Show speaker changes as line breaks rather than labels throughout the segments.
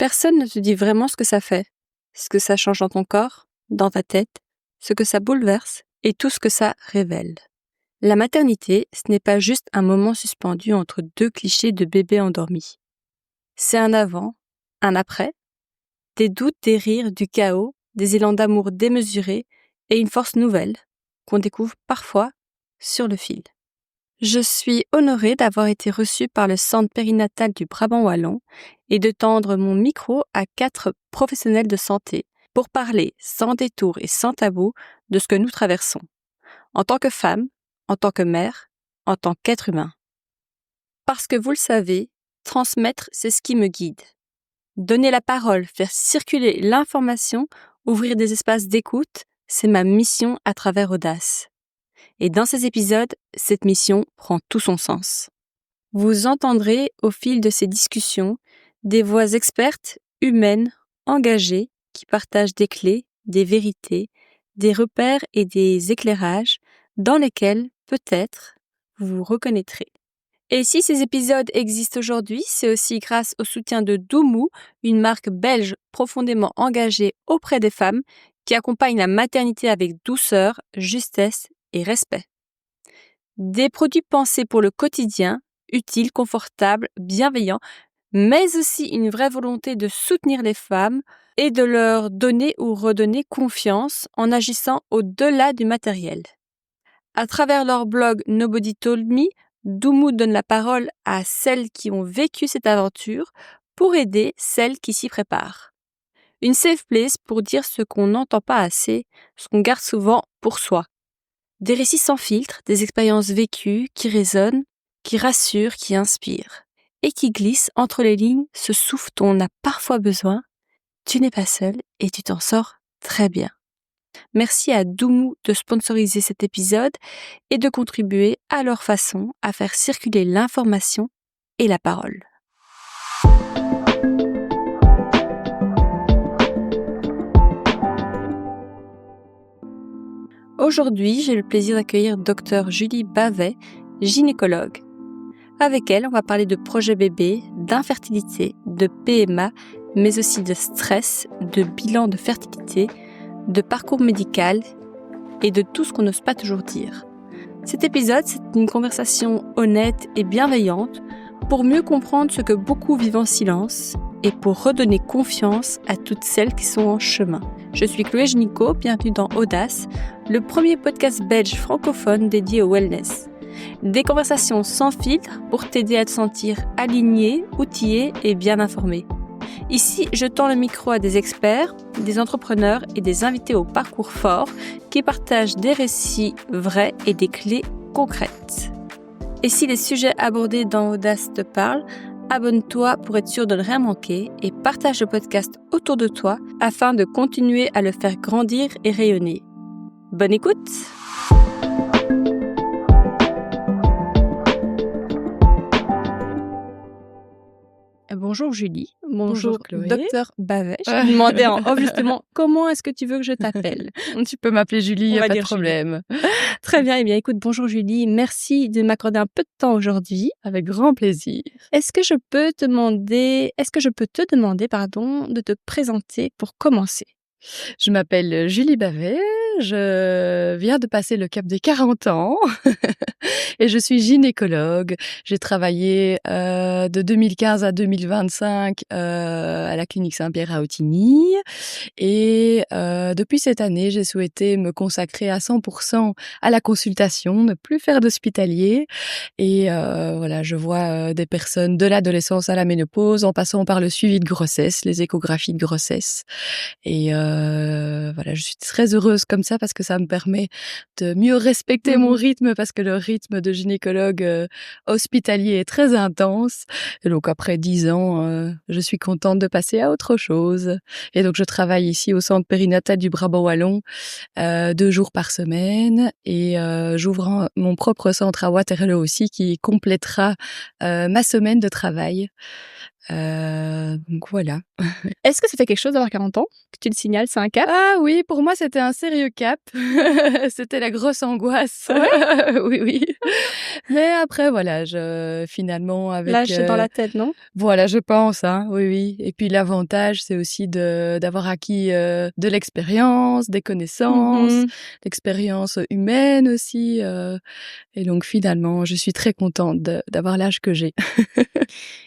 Personne ne te dit vraiment ce que ça fait, ce que ça change dans ton corps, dans ta tête, ce que ça bouleverse et tout ce que ça révèle. La maternité, ce n'est pas juste un moment suspendu entre deux clichés de bébé endormi. C'est un avant, un après, des doutes, des rires, du chaos, des élans d'amour démesurés et une force nouvelle qu'on découvre parfois sur le fil. Je suis honorée d'avoir été reçue par le Centre périnatal du Brabant wallon et de tendre mon micro à 4 professionnels de santé pour parler sans détour et sans tabou de ce que nous traversons, en tant que femme, en tant que mère, en tant qu'être humain. Parce que vous le savez, transmettre, c'est ce qui me guide. Donner la parole, faire circuler l'information, ouvrir des espaces d'écoute, c'est ma mission à travers Audace. Et dans ces épisodes, cette mission prend tout son sens. Vous entendrez au fil de ces discussions des voix expertes, humaines, engagées, qui partagent des clés, des vérités, des repères et des éclairages dans lesquels, peut-être, vous vous reconnaîtrez. Et si ces épisodes existent aujourd'hui, c'est aussi grâce au soutien de Doumou, une marque belge profondément engagée auprès des femmes qui accompagne la maternité avec douceur, justesse et respect. Des produits pensés pour le quotidien, utiles, confortables, bienveillants, mais aussi une vraie volonté de soutenir les femmes et de leur donner ou redonner confiance en agissant au-delà du matériel. À travers leur blog Nobody Told Me, Doumou donne la parole à celles qui ont vécu cette aventure pour aider celles qui s'y préparent. Une safe place pour dire ce qu'on n'entend pas assez, ce qu'on garde souvent pour soi. Des récits sans filtre, des expériences vécues qui résonnent, qui rassurent, qui inspirent et qui glissent entre les lignes ce souffle dont on a parfois besoin. Tu n'es pas seul et tu t'en sors très bien. Merci à Doumou de sponsoriser cet épisode et de contribuer à leur façon à faire circuler l'information et la parole. Aujourd'hui, j'ai le plaisir d'accueillir Dr Julie Bavet, gynécologue. Avec elle, on va parler de projet bébé, d'infertilité, de PMA, mais aussi de stress, de bilan de fertilité, de parcours médical et de tout ce qu'on n'ose pas toujours dire. Cet épisode, c'est une conversation honnête et bienveillante pour mieux comprendre ce que beaucoup vivent en silence et pour redonner confiance à toutes celles qui sont en chemin. Je suis Chloé Génicaud, bienvenue dans Audace, le premier podcast belge francophone dédié au wellness. Des conversations sans filtre pour t'aider à te sentir aligné, outillé et bien informé. Ici, je tends le micro à des experts, des entrepreneurs et des invités au parcours fort qui partagent des récits vrais et des clés concrètes. Et si les sujets abordés dans Audace te parlent, abonne-toi pour être sûr de ne rien manquer et partage le podcast autour de toi afin de continuer à le faire grandir et rayonner. Bonne écoute! Bonjour Julie.
Bonjour Chloé.
Docteur Bavet. Je me demandais en off justement comment est-ce que tu veux que je t'appelle.
Tu peux m'appeler Julie, il n'y a pas de problème.
Très bien, eh bien écoute, bonjour Julie, merci de m'accorder un peu de temps aujourd'hui.
Avec grand plaisir.
Est-ce que je peux te demander de te présenter pour commencer?
Je m'appelle Julie Bavet, je viens de passer le cap des 40 ans et je suis gynécologue. J'ai travaillé de 2015 à 2025 à la clinique Saint-Pierre à Autigny et depuis cette année, j'ai souhaité me consacrer à 100% à la consultation, ne plus faire d'hospitalier et voilà, je vois des personnes de l'adolescence à la ménopause en passant par le suivi de grossesse, les échographies de grossesse et voilà, je suis très heureuse comme ça parce que ça me permet de mieux respecter mon rythme parce que le rythme de gynécologue hospitalier est très intense. Et donc après 10 ans, je suis contente de passer à autre chose. Et donc je travaille ici au Centre périnatal du Brabant wallon 2 jours par semaine et j'ouvre mon propre centre à Waterloo aussi qui complétera ma semaine de travail. Donc voilà.
Est-ce que ça fait quelque chose d'avoir 40 ans? Que tu le signales, c'est un cap?
Ah oui, pour moi, c'était un sérieux cap. C'était la grosse angoisse. Oui, oui. Mais après, voilà, finalement, avec,
L'âge, c'est dans la tête, non?
voilà, je pense, hein, oui, oui. Et puis l'avantage, c'est aussi d'avoir acquis de l'expérience, des connaissances,
Mmh.
l'expérience humaine aussi. Et donc finalement, je suis très contente d'avoir l'âge que j'ai.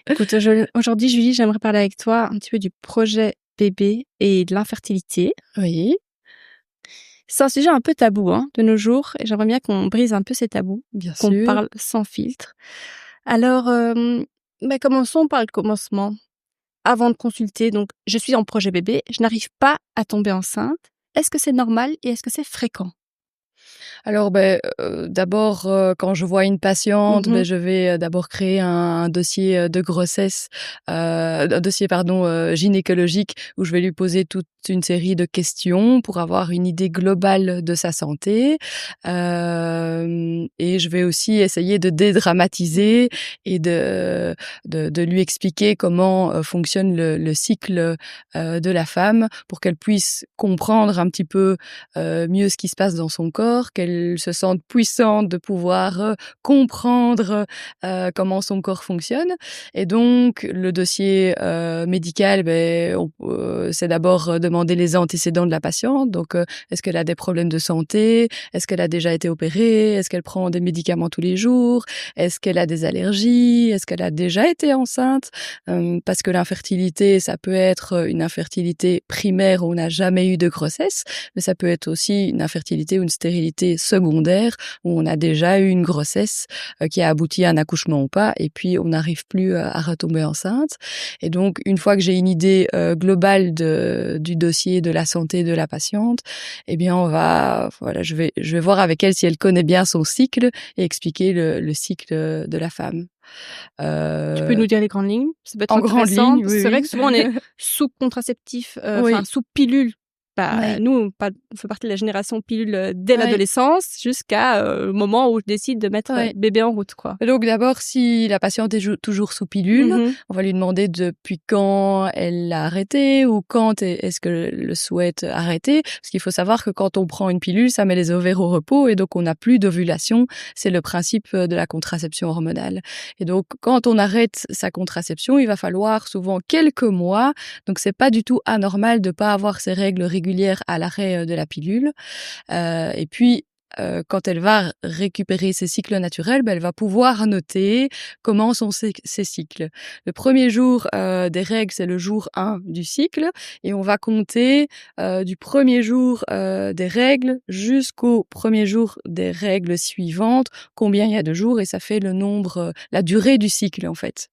Écoute, aujourd'hui, Julie, j'aimerais parler avec toi un petit peu du projet bébé et de l'infertilité.
Oui,
C'est un sujet un peu tabou, hein, de nos jours, et j'aimerais bien qu'on brise un peu ces tabous,
bien
qu'on
sûr.
parle sans filtre. Alors, commençons par le commencement. Avant de consulter, donc je suis en projet bébé, je n'arrive pas à tomber enceinte. Est-ce que c'est normal et est-ce que c'est fréquent?
Alors, d'abord, quand je vois une patiente,
Mmh.
je vais, d'abord créer un dossier, de grossesse, un dossier pardon, gynécologique où je vais lui poser toute une série de questions pour avoir une idée globale de sa santé. Et je vais aussi essayer de dédramatiser et de lui expliquer comment, fonctionne le cycle, de la femme pour qu'elle puisse comprendre un petit peu mieux ce qui se passe dans son corps, qu'elle se sente puissante de pouvoir, comprendre, comment son corps fonctionne. Et donc le dossier, médical, c'est d'abord, demander les antécédents de la patiente. Donc, est-ce qu'elle a des problèmes de santé? Est-ce qu'elle a déjà été opérée? Est-ce qu'elle prend des médicaments tous les jours? Est-ce qu'elle a des allergies? Est-ce qu'elle a déjà été enceinte? Parce que l'infertilité, ça peut être, une infertilité primaire où on n'a jamais eu de grossesse, mais ça peut être aussi une infertilité ou une stérilité secondaire où on a déjà eu une grossesse, qui a abouti à un accouchement ou pas et puis on n'arrive plus, à retomber enceinte. Et donc une fois que j'ai une idée, globale du dossier, de la santé de la patiente, eh bien je vais voir avec elle si elle connaît bien son cycle et expliquer le cycle, de la femme.
Tu peux
Heu,
nous dire les grandes lignes? Ça peut être
En grande
intéressant,
ligne,
parce que
oui,
c'est vrai que
oui.
souvent on est sous contraceptif, enfin
Oui,
sous pilule. Bah,
ouais,
nous, on fait partie de la génération pilule, dès
ouais,
l'adolescence jusqu'à, le moment où je décide de mettre,
ouais.
bébé en route, quoi.
Et donc d'abord, si la patiente est toujours sous pilule,
Mmh.
on va lui demander depuis quand elle l'a arrêté ou quand est-ce que le souhaite arrêter. Parce qu'il faut savoir que quand on prend une pilule, ça met les ovaires au repos et donc on n'a plus d'ovulation. C'est le principe de la contraception hormonale. Et donc quand on arrête sa contraception, il va falloir souvent quelques mois. Donc c'est pas du tout anormal de pas avoir ses règles régulières à l'arrêt de la pilule. Et puis, quand elle va récupérer ses cycles naturels, elle va pouvoir noter comment sont ses cycles. Le premier jour, des règles, c'est le jour 1 du cycle et on va compter, du premier jour, des règles jusqu'au premier jour des règles suivantes, combien il y a de jours et ça fait le nombre, la durée du cycle, en fait.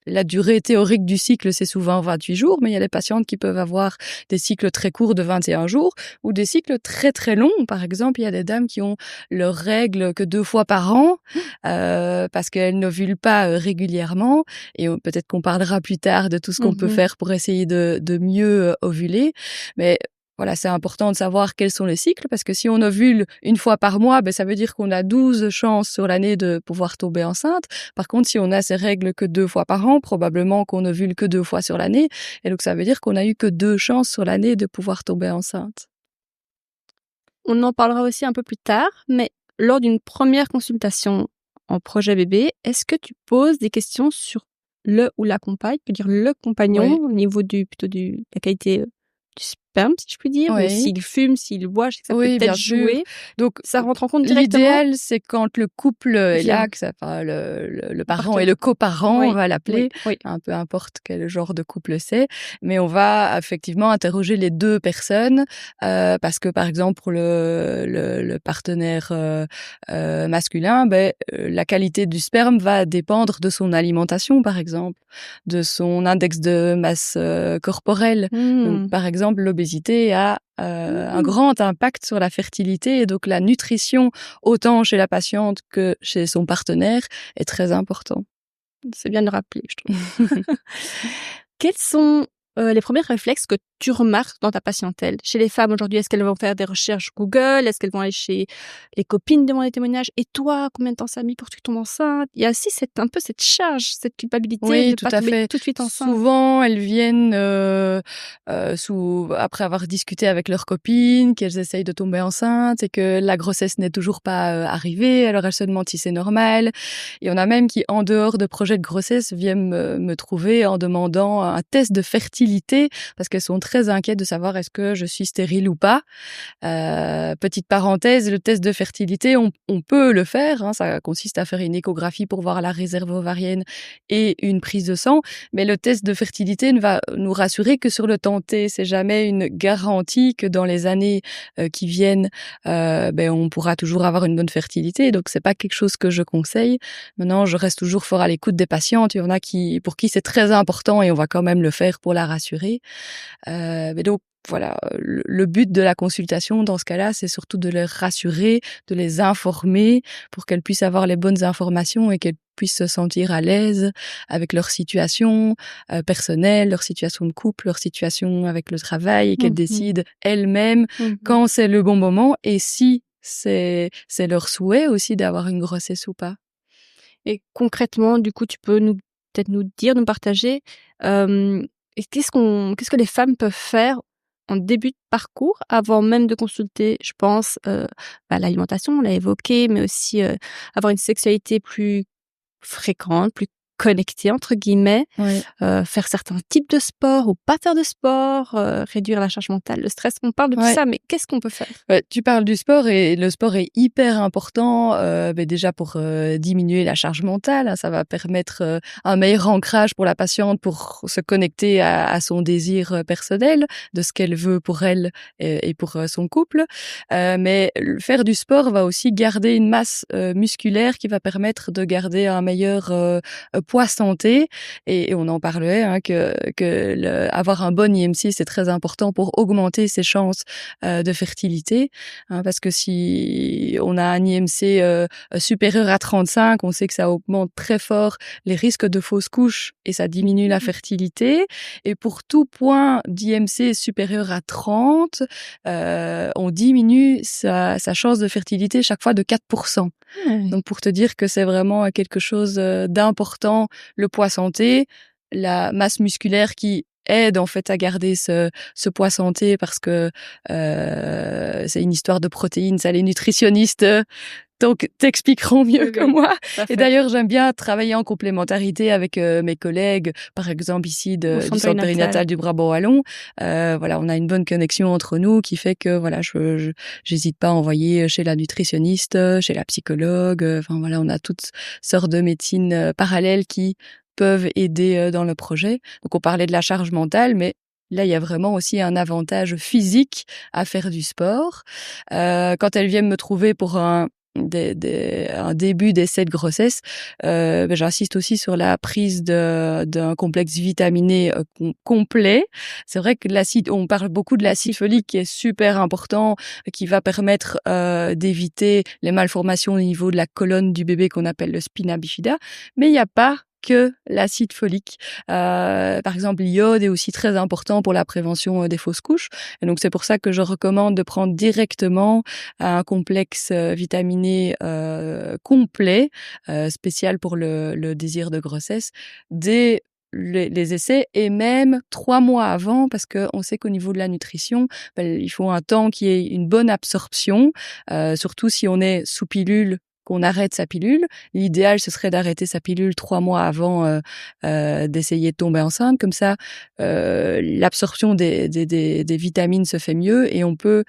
La durée théorique du cycle, c'est souvent 28 jours, mais il y a des patientes qui peuvent avoir des cycles très courts de 21 jours ou des cycles très, très longs. Par exemple, il y a des dames qui ont leurs règles que 2 fois par an, parce qu'elles n'ovulent pas, régulièrement et peut-être qu'on parlera plus tard de tout ce qu'on peut
Mmh.
faire pour essayer de mieux, ovuler. Mais voilà, c'est important de savoir quels sont les cycles parce que si on ovule une fois par mois, ça veut dire qu'on a 12 chances sur l'année de pouvoir tomber enceinte. Par contre, si on a ces règles que 2 fois par an, probablement qu'on ovule que 2 fois sur l'année et donc ça veut dire qu'on a eu que 2 chances sur l'année de pouvoir tomber enceinte.
On en parlera aussi un peu plus tard, mais lors d'une première consultation en projet bébé, est-ce que tu poses des questions sur le ou la compagne, peut dire le compagnon,
Oui,
au niveau la qualité, du sperme, si je puis dire, ou
oui.
s'il fume, s'il boit, je sais que ça peut
Oui,
peut-être
bien sûr.
jouer.
Donc,
Ça rentre en compte directement?
l'idéal, c'est quand le couple est là,
Vienne,
que ça enfin, le
le
parent et
partenaire.
le coparent, on
Oui,
va
oui,
l'appeler,
oui.
un peu importe quel genre de couple c'est. Mais on va effectivement interroger les 2 personnes, parce que, par exemple, pour le partenaire, masculin, la qualité du sperme va dépendre de son alimentation, par exemple, de son index de masse, corporelle. Donc,
Mmh.
par exemple, l'obésité a, un
Mmh.
grand impact sur la fertilité et donc la nutrition, autant chez la patiente que chez son partenaire, est très important.
C'est bien de le rappeler, je trouve. Quels sont, les premiers réflexes que tu remarques dans ta patientèle? Chez les femmes aujourd'hui, est-ce qu'elles vont faire des recherches Google? Est-ce qu'elles vont aller chez les copines demander des témoignages? Et toi, combien de temps ça a mis pour que tu tombes enceinte? Il y a aussi un peu cette charge, cette culpabilité
Oui,
de
tout
pas
à
tomber
fait.
tout de suite enceinte.
Souvent, elles viennent après avoir discuté avec leurs copines, qu'elles essayent de tomber enceintes et que la grossesse n'est toujours pas arrivée. Alors elles se demandent si c'est normal. Il y en a même qui, en dehors de projets de grossesse, viennent me trouver en demandant un test de fertilité parce qu'elles sont très inquiètes de savoir est-ce que je suis stérile ou pas. Petite parenthèse, le test de fertilité, on peut le faire. Hein, ça consiste à faire une échographie pour voir la réserve ovarienne et une prise de sang. Mais le test de fertilité ne va nous rassurer que sur le temps T. C'est jamais une garantie que dans les années qui viennent, on pourra toujours avoir une bonne fertilité. Donc c'est pas quelque chose que je conseille. Maintenant, je reste toujours fort à l'écoute des patientes. Il y en a pour qui c'est très important et on va quand même le faire pour la rassurer. Mais donc voilà, le but de la consultation dans ce cas-là, c'est surtout de les rassurer, de les informer pour qu'elles puissent avoir les bonnes informations et qu'elles puissent se sentir à l'aise avec leur situation personnelle, leur situation de couple, leur situation avec le travail et qu'elles
Mmh.
décident elles-mêmes
Mmh.
quand c'est le bon moment et si c'est leur souhait aussi d'avoir une grossesse ou pas.
Et concrètement, du coup, tu peux peut-être nous partager, et qu'est-ce que les femmes peuvent faire en début de parcours avant même de consulter? Je pense, l'alimentation, on l'a évoqué, mais aussi, avoir une sexualité plus fréquente, plus «connectée» entre guillemets,
Ouais.
faire certains types de sport ou pas faire de sport, réduire la charge mentale, le stress. On parle de tout
Ouais.
ça, mais qu'est-ce qu'on peut faire?
Ouais, tu parles du sport et le sport est hyper important, déjà pour diminuer la charge mentale, hein. Ça va permettre un meilleur ancrage pour la patiente pour se connecter à son désir personnel, de ce qu'elle veut pour elle et pour son couple. Mais faire du sport va aussi garder une masse musculaire qui va permettre de garder un meilleur poids santé. Et on en parlait, hein, que avoir un bon IMC, c'est très important pour augmenter ses chances de fertilité, hein, parce que si on a un IMC supérieur à 35, on sait que ça augmente très fort les risques de fausses couches et ça diminue la fertilité. Et pour tout point d'IMC supérieur à 30, on diminue sa chance de fertilité chaque fois de 4%.
Ouais.
Donc pour te dire que c'est vraiment quelque chose d'important, le poids santé, la masse musculaire qui aide en fait à garder ce poids santé parce que c'est une histoire de protéines. Ça, les nutritionnistes donc t'expliqueront mieux
Oui,
que
oui,
moi.
tout à
Et
fait.
d'ailleurs, j'aime bien travailler en complémentarité avec mes collègues, par exemple ici
Au
du
centre
centre
périnatal.
périnatal du Brabant wallon. Voilà, on a une bonne connexion entre nous qui fait que voilà, j'hésite pas à envoyer chez la nutritionniste, chez la psychologue. Enfin voilà, on a toutes sortes de médecines parallèles qui peuvent aider dans le projet. Donc on parlait de la charge mentale, mais là, il y a vraiment aussi un avantage physique à faire du sport. Quand elles viennent me trouver pour un début d'essai de grossesse, j'insiste aussi sur la prise d'un complexe vitaminé complet. C'est vrai que on parle beaucoup de l'acide folique qui est super important, qui va permettre d'éviter les malformations au niveau de la colonne du bébé qu'on appelle le spina bifida, mais il n'y a pas que l'acide folique. Par exemple, l'iode est aussi très important pour la prévention des fausses couches. Et donc, c'est pour ça que je recommande de prendre directement un complexe vitaminé complet, spécial pour le désir de grossesse, dès les essais et même 3 mois avant parce qu'on sait qu'au niveau de la nutrition, il faut un temps qui ait une bonne absorption, surtout si on est sous pilule, qu'on arrête sa pilule. L'idéal, ce serait d'arrêter sa pilule 3 mois avant d'essayer de tomber enceinte. Comme ça, l'absorption des vitamines se fait mieux et on peut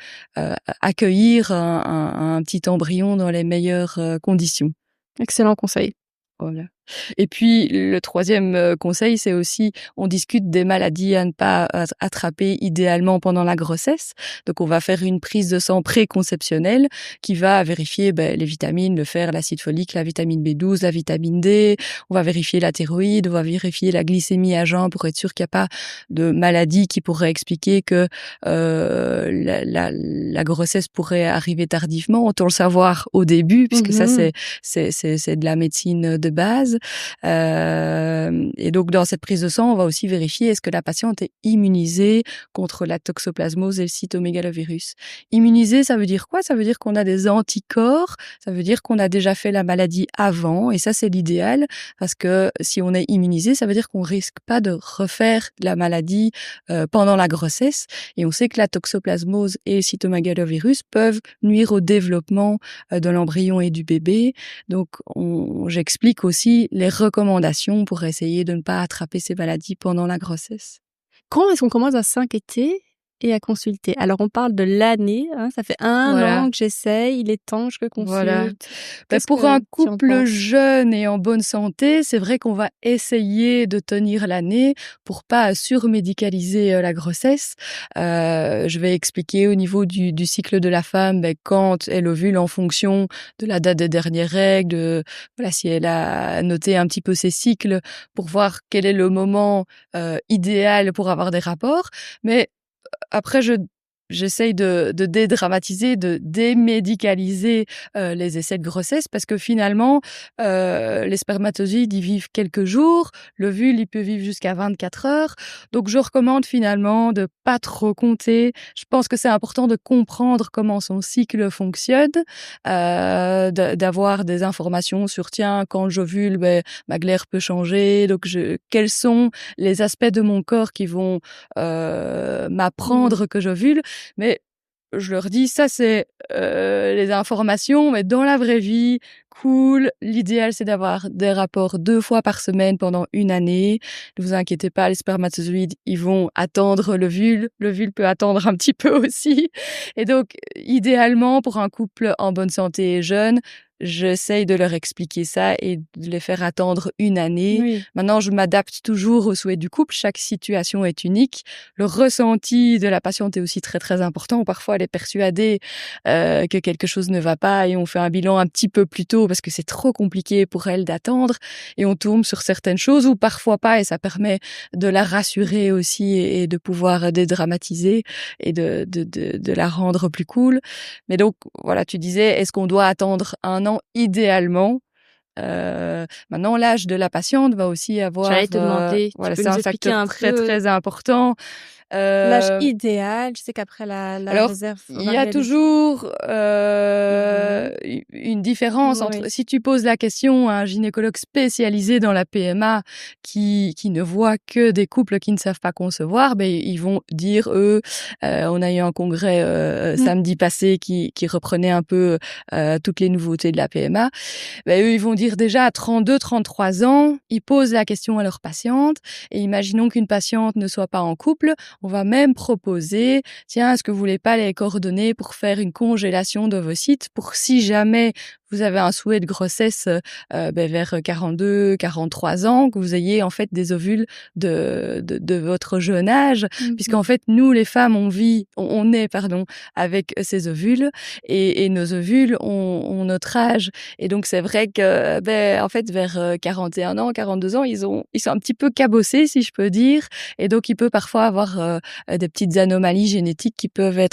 accueillir un petit embryon dans les meilleures conditions.
Excellent conseil.
Voilà. Et puis le troisième conseil, c'est aussi on discute des maladies à ne pas attraper idéalement pendant la grossesse. Donc on va faire une prise de sang préconceptionnelle qui va vérifier les vitamines, le fer, l'acide folique, la vitamine B12, la vitamine D. On va vérifier la thyroïde, on va vérifier la glycémie à jeun pour être sûr qu'il n'y a pas de maladie qui pourrait expliquer que la grossesse pourrait arriver tardivement. Autant le savoir au début puisque ça c'est de la médecine de base. Et donc, dans cette prise de sang, on va aussi vérifier est-ce que la patiente est immunisée contre la toxoplasmose et le cytomégalovirus. Immunisée, ça veut dire quoi? Ça veut dire qu'on a des anticorps, ça veut dire qu'on a déjà fait la maladie avant, et ça, c'est l'idéal, parce que si on est immunisé, ça veut dire qu'on risque pas de refaire la maladie pendant la grossesse. Et on sait que la toxoplasmose et le cytomégalovirus peuvent nuire au développement de l'embryon et du bébé. Donc, j'explique aussi les recommandations pour essayer de ne pas attraper ces maladies pendant la grossesse.
Quand est-ce qu'on commence à s'inquiéter et à consulter? Alors, on parle de l'année, hein, ça fait 1
Voilà.
an que j'essaye, il est temps que je
Voilà.
consulte. Qu'est-ce
Pour
que
un
tu en
couple
penses?
jeune et en bonne santé, c'est vrai qu'on va essayer de tenir l'année pour pas surmédicaliser la grossesse. Je vais expliquer au niveau du cycle de la femme, quand elle ovule en fonction de la date des dernières règles, voilà, si elle a noté un petit peu ses cycles pour voir quel est le moment idéal pour avoir des rapports. Mais après, j'essaye de dédramatiser, de démédicaliser les essais de grossesse, parce que finalement, les spermatozoïdes, ils vivent quelques jours, l'ovule, il peut vivre jusqu'à 24 heures. Donc, je recommande finalement de pas trop compter. Je pense que c'est important de comprendre comment son cycle fonctionne, d'avoir des informations sur, tiens, quand j'ovule, ma glaire peut changer. Donc, quels sont les aspects de mon corps qui vont m'apprendre que j'ovule. Mais je leur dis, ça c'est les informations, mais dans la vraie vie, cool, l'idéal c'est d'avoir des rapports 2 fois par semaine pendant 1 année. Ne vous inquiétez pas, les spermatozoïdes, ils vont attendre l'ovule peut attendre un petit peu aussi. Et donc, idéalement, pour un couple en bonne santé et jeune, j'essaye de leur expliquer ça et de les faire attendre 1 année.
Oui.
Maintenant, je m'adapte toujours aux souhaits du couple. Chaque situation est unique. Le ressenti de la patiente est aussi très, très important. Parfois, elle est persuadée que quelque chose ne va pas et on fait un bilan un petit peu plus tôt parce que c'est trop compliqué pour elle d'attendre, et on tombe sur certaines choses ou parfois pas, et ça permet de la rassurer aussi et de pouvoir dédramatiser et de la rendre plus cool. Mais donc, voilà, tu disais, est-ce qu'on doit attendre 1 an? Idéalement. Maintenant, l'âge de la patiente va aussi
J'allais
avoir,
te demander, tu
voilà,
peux
c'est
nous
un
expliquer
facteur
un
très,
peu
très important.
l'âge
Heu
idéal? Je sais qu'après la
alors,
réserve
il y a
variabilité.
toujours,
Mmh.
une différence entre,
Oui.
si tu poses la question à un gynécologue spécialisé dans la PMA qui ne voit que des couples qui ne savent pas concevoir, ils vont dire eux, on a eu un congrès,
Mmh.
samedi passé qui reprenait un peu, toutes les nouveautés de la PMA. Eux, ils vont dire déjà à 32-33 ans, ils posent la question à leur patiente, et imaginons qu'une patiente ne soit pas en couple, on va même proposer: «Tiens, est-ce que vous voulez pas les coordonner pour faire une congélation d'ovocytes pour si jamais vous avez un souhait de grossesse, vers 42-43 ans, que vous ayez en fait des ovules de votre jeune âge».
Mmh mh.
Puisqu'en fait, nous les femmes, on est avec ces ovules, et nos ovules ont notre âge. Et donc c'est vrai que, en fait, vers 41 ans, 42 ans, ils sont un petit peu cabossés, si je peux dire, et donc il peut parfois avoir des petites anomalies génétiques qui peuvent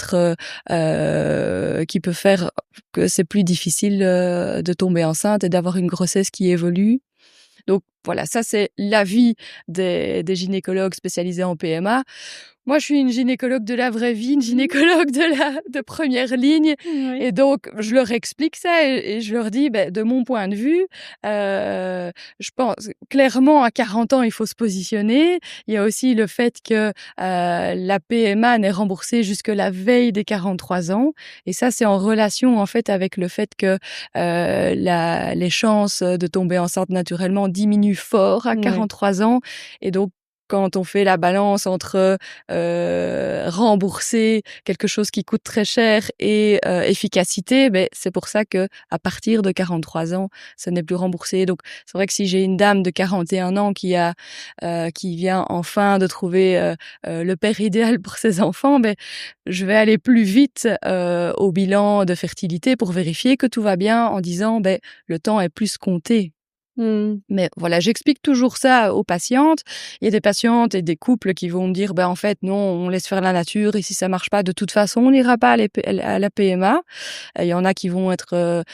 faire que c'est plus difficile de tomber enceinte et d'avoir une grossesse qui évolue. Donc voilà, ça c'est l'avis des gynécologues spécialisés en PMA. Moi, je suis une gynécologue de la vraie vie, une gynécologue de première ligne,
Oui.
et donc je leur explique ça, et je leur dis, de mon point de vue, je pense clairement à 40 ans, il faut se positionner. Il y a aussi le fait que la PMA n'est remboursée jusque la veille des 43 ans, et ça, c'est en relation en fait avec le fait que les chances de tomber enceinte naturellement diminuent fort à
Oui.
43 ans, et donc quand on fait la balance entre rembourser quelque chose qui coûte très cher et efficacité, c'est pour ça que à partir de 43 ans, ça n'est plus remboursé. Donc c'est vrai que si j'ai une dame de 41 ans qui vient enfin de trouver le père idéal pour ses enfants, je vais aller plus vite au bilan de fertilité pour vérifier que tout va bien, en disant le temps est plus compté. Mais voilà, j'explique toujours ça aux patientes. Il y a des patientes et des couples qui vont me dire, en fait, non, on laisse faire la nature et si ça marche pas, de toute façon, on n'ira pas à la PMA. Il y en a qui vont être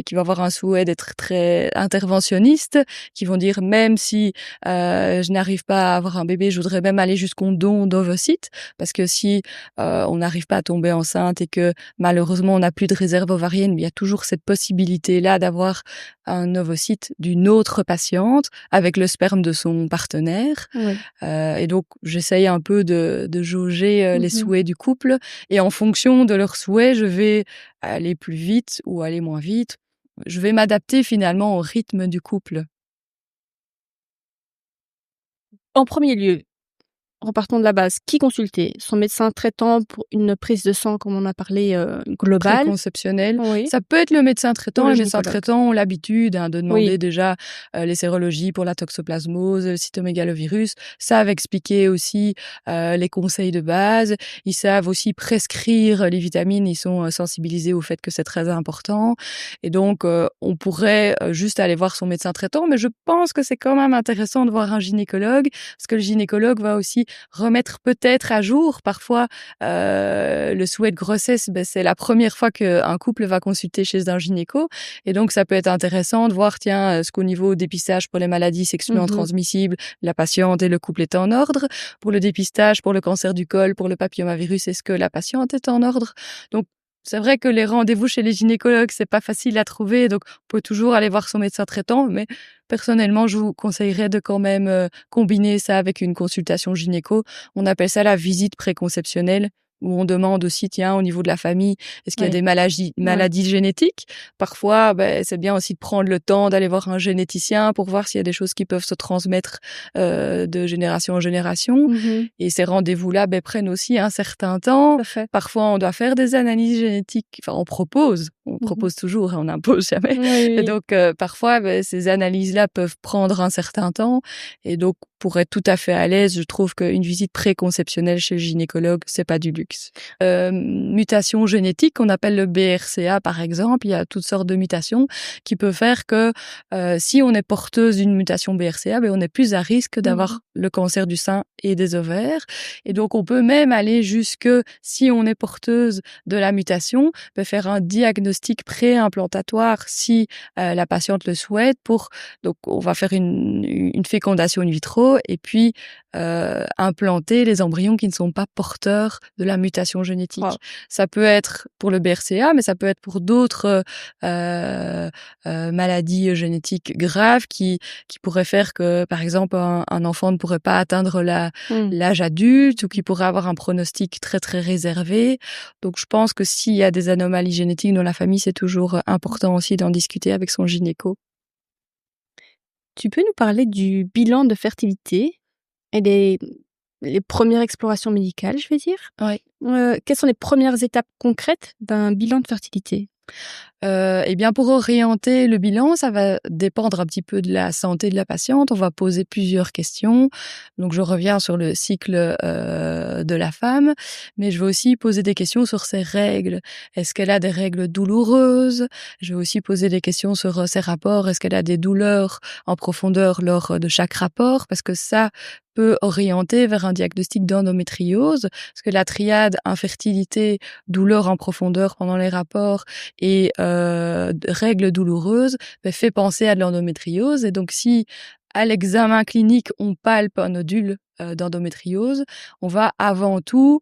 qui vont avoir un souhait d'être très interventionniste, qui vont dire, même si je n'arrive pas à avoir un bébé, je voudrais même aller jusqu'au don d'ovocytes, parce que si on n'arrive pas à tomber enceinte et que malheureusement on n'a plus de réserve ovarienne, il y a toujours cette possibilité-là d'avoir un ovocyte d'une autre patiente avec le sperme de son partenaire.
Oui.
Et donc, j'essaye un peu de jauger les souhaits du couple. Et en fonction de leurs souhaits, je vais aller plus vite ou aller moins vite. Je vais m'adapter finalement au rythme du couple.
En premier lieu, repartons de la base. Qui consulter? Son médecin traitant pour une prise de sang, comme on a parlé, globale?
Préconceptionnel.
Oui.
Ça peut être le médecin traitant.
Ou le
Les médecins
gynécologue.
traitants ont l'habitude de demander
Oui.
déjà les sérologies pour la toxoplasmose, le cytomégalovirus. Savent expliquer aussi les conseils de base. Ils savent aussi prescrire les vitamines. Ils sont sensibilisés au fait que c'est très important. Et donc, on pourrait juste aller voir son médecin traitant. Mais je pense que c'est quand même intéressant de voir un gynécologue, parce que le gynécologue va aussi remettre peut-être à jour. Parfois, le souhait de grossesse, c'est la première fois qu'un couple va consulter chez un gynéco. Et donc, ça peut être intéressant de voir, tiens, est-ce qu'au niveau dépistage pour les maladies sexuellement transmissibles, la patiente et le couple est en ordre? Pour le dépistage, pour le cancer du col, pour le papillomavirus, est-ce que la patiente est en ordre? Donc, c'est vrai que les rendez-vous chez les gynécologues, c'est pas facile à trouver, donc on peut toujours aller voir son médecin traitant, mais personnellement, je vous conseillerais de quand même combiner ça avec une consultation gynéco. On appelle ça la visite préconceptionnelle, où on demande aussi, tiens, au niveau de la famille, est-ce qu'il y a
Oui.
des maladies génétiques? Parfois, c'est bien aussi de prendre le temps d'aller voir un généticien pour voir s'il y a des choses qui peuvent se transmettre de génération en génération. Et ces rendez-vous-là prennent aussi un certain temps.
Tout à fait.
Parfois, on doit faire des analyses génétiques. Enfin, on propose toujours et on n'impose jamais.
Oui.
Et donc, parfois, ces analyses-là peuvent prendre un certain temps. Et donc, pour être tout à fait à l'aise, je trouve qu'une visite préconceptionnelle chez le gynécologue, c'est pas du luxe. Mutation génétique, qu'on appelle le BRCA, par exemple, il y a toutes sortes de mutations qui peuvent faire que si on est porteuse d'une mutation BRCA, on est plus à risque d'avoir le cancer du sein et des ovaires. Et donc, on peut même aller jusque, si on est porteuse de la mutation, faire un diagnostic pré-implantatoire si la patiente le souhaite. Donc, on va faire une fécondation in vitro et puis implanter les embryons qui ne sont pas porteurs de la mutation génétique.
Wow.
Ça peut être pour le BRCA, mais ça peut être pour d'autres maladies génétiques graves qui pourraient faire que, par exemple, un enfant ne pourrait pas atteindre l'âge adulte ou qui pourrait avoir un pronostic très, très réservé. Donc, je pense que s'il y a des anomalies génétiques dans la famille, c'est toujours important aussi d'en discuter avec son gynéco.
Tu peux nous parler du bilan de fertilité et les premières explorations médicales, je vais dire?
Oui.
Quelles sont les premières étapes concrètes d'un bilan de fertilité?
Pour orienter le bilan, ça va dépendre un petit peu de la santé de la patiente. On va poser plusieurs questions. Donc, je reviens sur le cycle de la femme, mais je vais aussi poser des questions sur ses règles. Est-ce qu'elle a des règles douloureuses? Je vais aussi poser des questions sur ses rapports. Est-ce qu'elle a des douleurs en profondeur lors de chaque rapport? Parce que ça peut orienter vers un diagnostic d'endométriose, parce que la triade infertilité, douleur en profondeur pendant les rapports et règles douloureuses fait penser à de l'endométriose. Et donc, si à l'examen clinique, on palpe un nodule d'endométriose, on va avant tout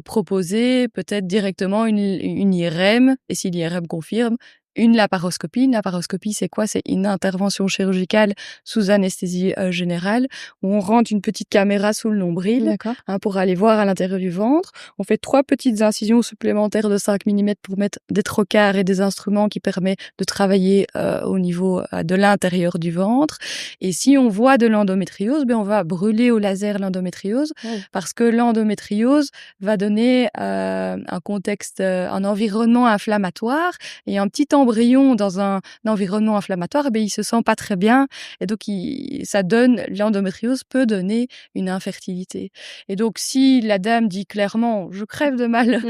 proposer peut-être directement une IRM, et si l'IRM confirme, une laparoscopie. Une laparoscopie, c'est quoi? C'est une intervention chirurgicale sous anesthésie générale, où on rentre une petite caméra sous le nombril.
D'accord.
Pour aller voir à l'intérieur du ventre. On fait 3 petites incisions supplémentaires de 5 mm pour mettre des trocars et des instruments qui permettent de travailler au niveau de l'intérieur du ventre. Et si on voit de l'endométriose, on va brûler au laser l'endométriose, parce que l'endométriose va donner un contexte, un environnement inflammatoire et un petit l'embryon dans un environnement inflammatoire, il se sent pas très bien et donc l'endométriose peut donner une infertilité. Et donc si la dame dit clairement: «Je crève de mal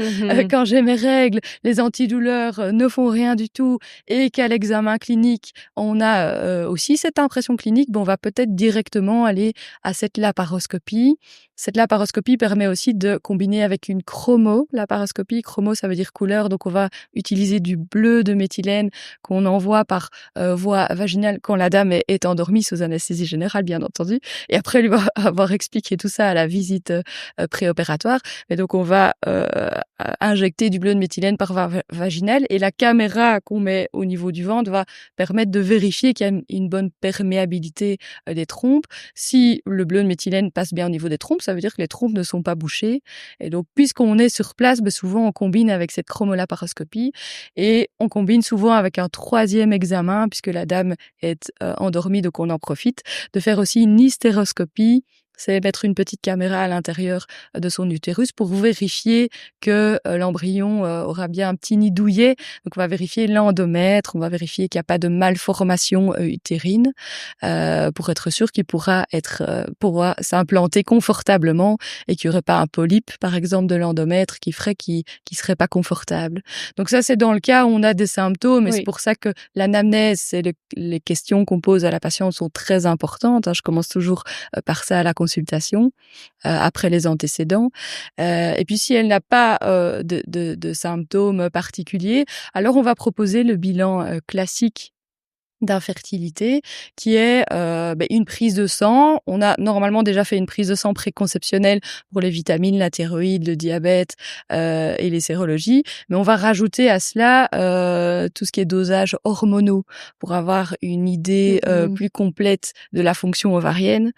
quand j'ai mes règles, les antidouleurs ne font rien du tout» et qu'à l'examen clinique, on a aussi cette impression clinique, on va peut-être directement aller à cette laparoscopie. Cette laparoscopie permet aussi de combiner avec une chromolaparoscopie. Chromo, ça veut dire couleur, donc on va utiliser du bleu de méthylène qu'on envoie par voie vaginale quand la dame est endormie sous anesthésie générale, bien entendu. Et après, elle va avoir expliqué tout ça à la visite préopératoire. Et donc, on va injecter du bleu de méthylène par voie vaginale et la caméra qu'on met au niveau du ventre va permettre de vérifier qu'il y a une bonne perméabilité des trompes. Si le bleu de méthylène passe bien au niveau des trompes, ça veut dire que les trompes ne sont pas bouchées. Et donc, puisqu'on est sur place, souvent on combine avec cette chromolaparoscopie et on combine souvent avec un troisième examen, puisque la dame est endormie, donc on en profite, de faire aussi une hystéroscopie. C'est mettre une petite caméra à l'intérieur de son utérus pour vérifier que l'embryon aura bien un petit nid douillet. Donc, on va vérifier l'endomètre, on va vérifier qu'il n'y a pas de malformation utérine pour être sûr qu'il pourra s'implanter confortablement et qu'il n'y aurait pas un polype, par exemple, de l'endomètre qui ferait qu'il serait pas confortable. Donc ça, c'est dans le cas où on a des symptômes et c'est pour ça que l'anamnèse et les questions qu'on pose à la patiente sont très importantes. Je commence toujours par ça à la consultation, après les antécédents. Et puis si elle n'a pas de symptômes particuliers, alors on va proposer le bilan classique d'infertilité qui est une prise de sang. On a normalement déjà fait une prise de sang préconceptionnelle pour les vitamines, la thyroïde, le diabète et les sérologies, mais on va rajouter à cela tout ce qui est dosage hormonaux pour avoir une idée plus complète de la fonction ovarienne,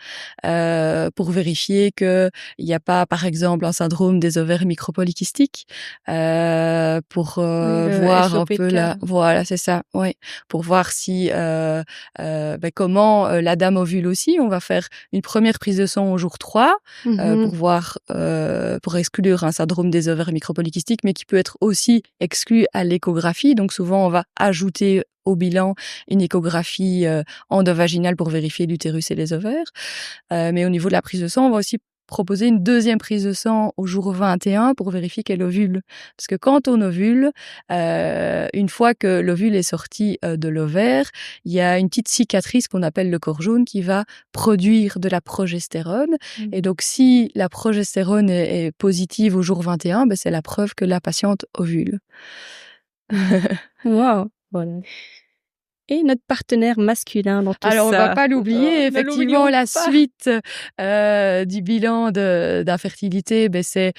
pour vérifier que il n'y a pas par exemple un syndrome des ovaires micropolykystiques, pour voir un peu voilà, c'est ça, ouais, pour voir si comment la dame ovule aussi. On va faire une première prise de sang au jour 3 pour voir, pour exclure un syndrome des ovaires micropolykystiques, mais qui peut être aussi exclu à l'échographie. Donc souvent, on va ajouter au bilan une échographie endovaginale pour vérifier l'utérus et les ovaires. Mais au niveau de la prise de sang, on va aussi proposer une deuxième prise de sang au jour 21 pour vérifier qu'elle ovule. Parce que quand on ovule, une fois que l'ovule est sorti de l'ovaire, il y a une petite cicatrice qu'on appelle le corps jaune qui va produire de la progestérone. Et donc, si la progestérone est positive au jour 21, c'est la preuve que la patiente ovule.
Wow. Voilà. Et notre partenaire masculin dans tout ça.
Alors, on va pas l'oublier. Effectivement, la suite du bilan d'infertilité, c'est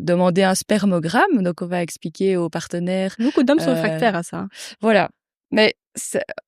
demander un spermogramme. Donc, on va expliquer aux partenaires.
Beaucoup d'hommes sont réfractaires à ça.
Voilà. Mais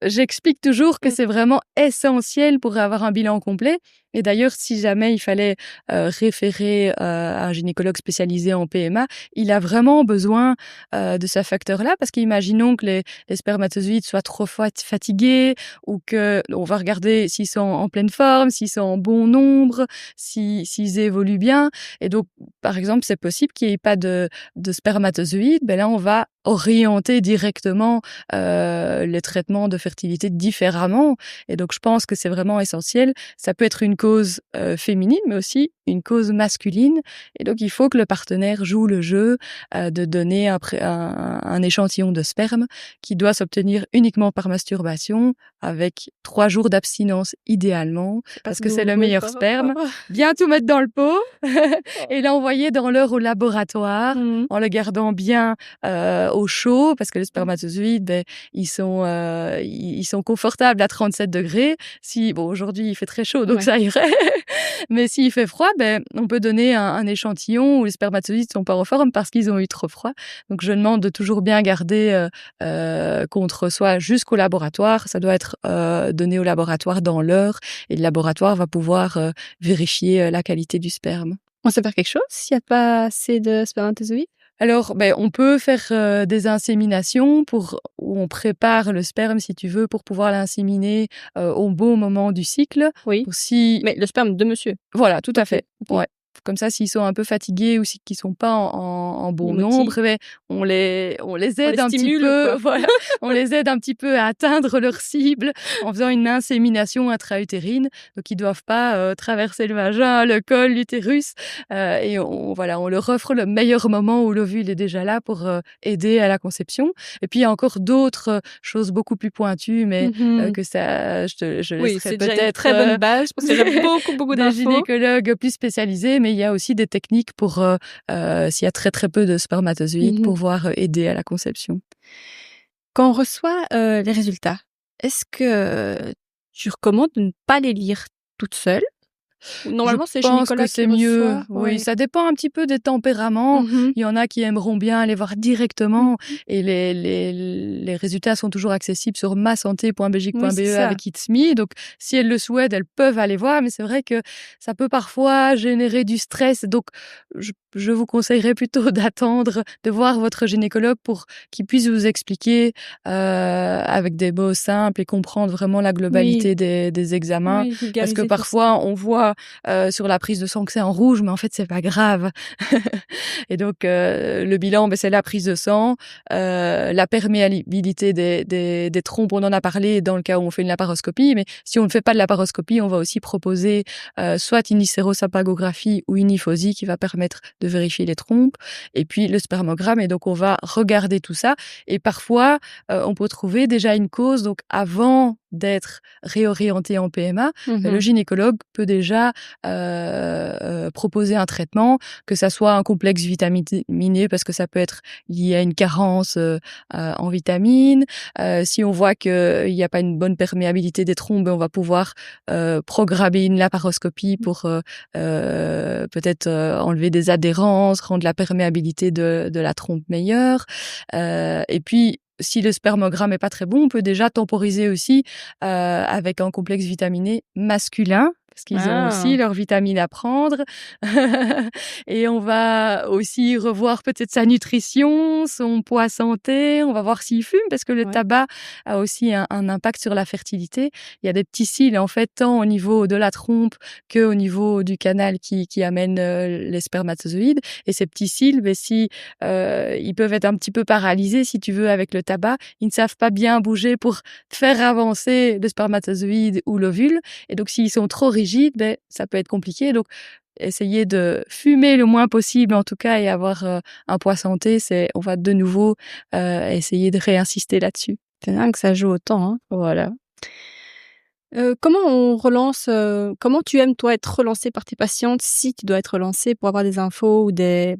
j'explique toujours que c'est vraiment essentiel pour avoir un bilan complet. Et d'ailleurs, si jamais il fallait référer à un gynécologue spécialisé en PMA, il a vraiment besoin de ce facteur-là, parce qu'imaginons que les spermatozoïdes soient trop fatigués, ou que on va regarder s'ils sont en pleine forme, s'ils sont en bon nombre, s'ils évoluent bien. Et donc, par exemple, c'est possible qu'il n'y ait pas de spermatozoïdes. Là, on va orienter directement les traitements de fertilité différemment. Et donc, je pense que c'est vraiment essentiel. Ça peut être une cause féminine, mais aussi une cause masculine. Et donc, il faut que le partenaire joue le jeu de donner un échantillon de sperme qui doit s'obtenir uniquement par masturbation avec 3 jours d'abstinence idéalement, parce que c'est le meilleur sperme. Bien tout mettre dans le pot et l'envoyer dans l'heure au laboratoire en le gardant bien au chaud, parce que les spermatozoïdes, ils sont confortables à 37 degrés. Aujourd'hui, il fait très chaud, donc ça irait. Mais s'il fait froid, on peut donner un échantillon où les spermatozoïdes sont pas en forme parce qu'ils ont eu trop froid. Donc, je demande de toujours bien garder contre soi jusqu'au laboratoire. Ça doit être donné au laboratoire dans l'heure et le laboratoire va pouvoir vérifier la qualité du sperme.
On sait faire quelque chose s'il n'y a pas assez de spermatozoïdes?
Alors, on peut faire des inséminations où on prépare le sperme, si tu veux, pour pouvoir l'inséminer au bon moment du cycle.
Oui. Mais le sperme de monsieur.
Voilà, tout à fait.
Okay.
Ouais. comme ça, s'ils sont un peu fatigués ou qu'ils sont pas en bon
Les
nombre,
motive.
on les aide
les
un petit
stimule,
peu,
quoi.
voilà, on les aide un petit peu à atteindre leur cible en faisant une insémination intra-utérine. Donc ils doivent pas, traverser le vagin, le col, l'utérus, et on leur offre le meilleur moment où l'ovule est déjà là pour, aider à la conception. Et puis il y a encore d'autres, choses beaucoup plus pointues, mais
Mmh.
que ça je
Oui,
laisserai
c'est déjà une
peut-être,
très bonne base. Je pense qu'il y a déjà beaucoup
des
d'infos.
gynécologues plus spécialisés, mais il y a aussi des techniques pour, s'il y a très, très peu de spermatozoïdes,
Mmh.
pouvoir, aider à la conception.
Quand on reçoit, les résultats, est-ce que tu recommandes de ne pas les lire toute seule? Ou
Je
normalement c'est le
pense que
gynécologue qui
c'est mieux,
reçoit?
oui,
Ouais.
ça dépend un petit peu des tempéraments.
Mmh.
Il y en a qui aimeront bien aller voir directement
Mmh.
et les résultats sont toujours accessibles sur
Oui,
masanté.belgique.be
c'est ça.
avec It's Me. Donc si elles le souhaitent, elles peuvent aller voir, mais c'est vrai que ça peut parfois générer du stress. Donc je vous conseillerais plutôt d'attendre, de voir votre gynécologue pour qu'il puisse vous expliquer, avec des mots simples et comprendre vraiment la
Oui,
globalité des examens.
oui,
Parce que
vulgariser tout ça.
parfois on voit sur la prise de sang que c'est en rouge, mais en fait, c'est pas grave. Et donc, le bilan, c'est la prise de sang, la perméabilité des trompes, on en a parlé dans le cas où on fait une laparoscopie, mais si on ne fait pas de laparoscopie, on va aussi proposer, soit une hystérosalpingographie ou une hyphosie qui va permettre de vérifier les trompes et puis le spermogramme et donc on va regarder tout ça et parfois, on peut trouver déjà une cause donc avant d'être réorienté en PMA, le
Mmh.
gynécologue peut déjà proposer un traitement, que ça soit un complexe vitaminé parce que ça peut être lié à une carence, en vitamines. Si on voit qu'il y a pas une bonne perméabilité des trompes, on va pouvoir, programmer une laparoscopie pour, peut-être, enlever des adhérences, rendre la perméabilité de la trompe meilleure. Et puis si le spermogramme est pas très bon, on peut déjà temporiser aussi, avec un complexe vitaminé masculin, parce qu'ils ont aussi
Ah!
leurs vitamines à prendre. Et on va aussi revoir peut-être sa nutrition, son poids santé, on va voir s'il fume, parce que le
Ouais.
tabac a aussi un impact sur la fertilité. Il y a des petits cils, en fait, tant au niveau de la trompe qu'au niveau du canal qui amène, les spermatozoïdes et ces petits cils, si, ils peuvent être un petit peu paralysés, si tu veux, avec le tabac. Ils ne savent pas bien bouger pour faire avancer le spermatozoïde ou l'ovule et donc s'ils sont trop rigides, ça peut être compliqué. Donc essayer de fumer le moins possible en tout cas et avoir, un poids santé, on va de nouveau, essayer de réinsister là-dessus.
C'est dingue que ça joue autant, hein.
Voilà.
Comment on relance, comment tu aimes toi être relancée par tes patientes si tu dois être relancée pour avoir des infos ou des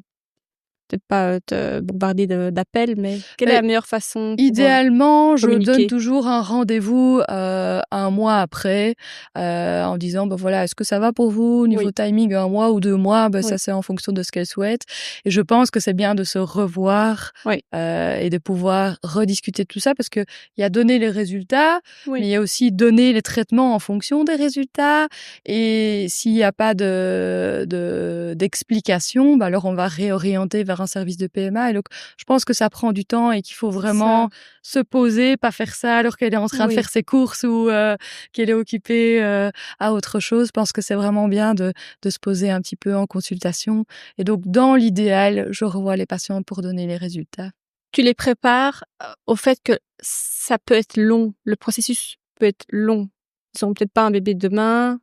peut-être pas, te bombarder d'appels, mais quelle est
Beh,
la meilleure façon pour,
idéalement, je donne
communiquer?
toujours un rendez-vous, 1 mois après, en disant: voilà, est-ce que ça va pour vous? Niveau
Oui,
timing, 1 mois ou 2 mois?» ça,
oui,
c'est en fonction de ce qu'elles souhaitent et je pense que c'est bien de se revoir,
oui,
et de pouvoir rediscuter de tout ça parce qu'il y a donner les résultats, mais
oui.
il y a aussi donner les traitements en fonction des résultats et s'il y a pas d'explication, alors on va réorienter vers un service de PMA et donc je pense que ça prend du temps et qu'il faut
C'est ça,
vraiment se poser, pas faire ça alors qu'elle est en train de
oui.
faire ses courses ou qu'elle est occupée, à autre chose. Je pense que c'est vraiment bien de se poser un petit peu en consultation et donc dans l'idéal, je revois les patientes pour donner les résultats.
Tu les prépares, au fait que ça peut être long, le processus peut être long. Ils auront peut-être pas un bébé demain.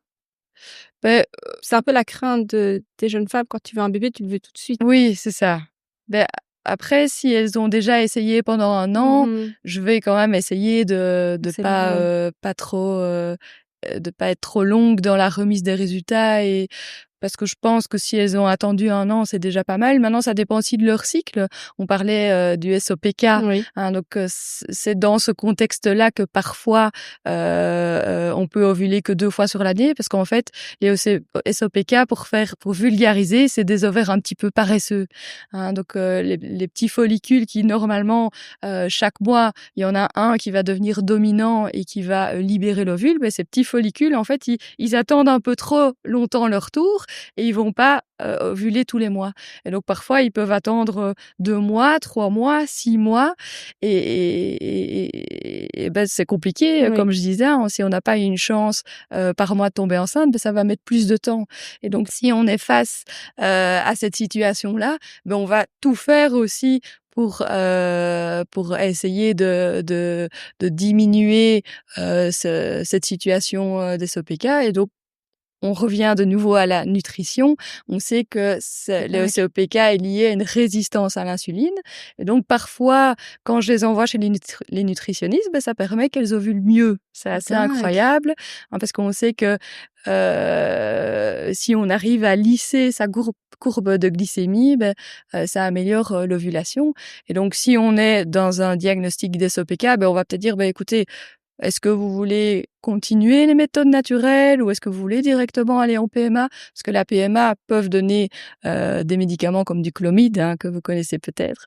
Beh,
C'est un peu la crainte des jeunes femmes, quand tu veux un bébé, tu le veux tout de suite.
oui, c'est ça. Beh, après si elles ont déjà essayé pendant 1 an,
Mmh.
je vais quand même essayer
Accélérer, ouais.
pas trop, de pas être trop longue dans la remise des résultats et parce que je pense que si elles ont attendu 1 an, c'est déjà pas mal. Maintenant, ça dépend aussi de leur cycle. On parlait, du SOPK,
Oui,
hein, donc c'est dans ce contexte-là que parfois, on peut ovuler que 2 fois sur l'année parce qu'en fait, les SOPK pour vulgariser, c'est des ovaires un petit peu paresseux, hein. Donc les petits follicules qui normalement, chaque mois, il y en a un qui va devenir dominant et qui va, libérer l'ovule, ces petits follicules, en fait, ils attendent un peu trop longtemps leur tour et ils vont pas ovuler tous les mois. Et donc parfois ils peuvent attendre 2 mois, 3 mois, 6 mois et ben c'est compliqué.
Oui.
Comme je disais, hein, si on n'a pas une chance par mois de tomber enceinte, ben ça va mettre plus de temps. Et donc si on est face à cette situation-là, ben on va tout faire aussi pour essayer de diminuer cette situation des SOPK. Et donc on revient de nouveau à la nutrition. On sait que le COPK est lié à une résistance à l'insuline. Et donc, parfois, quand je les envoie chez les nutritionnistes, ben, ça permet qu'elles ovulent mieux. C'est assez incroyable, hein, parce qu'on sait que si on arrive à lisser sa courbe de glycémie, ben, ça améliore l'ovulation. Et donc, si on est dans un diagnostic des SOPK, ben, on va peut-être dire, ben, écoutez, est-ce que vous voulez continuer les méthodes naturelles ou est-ce que vous voulez directement aller en PMA? Parce que la PMA peuvent donner des médicaments comme du Clomid, hein, que vous connaissez peut-être,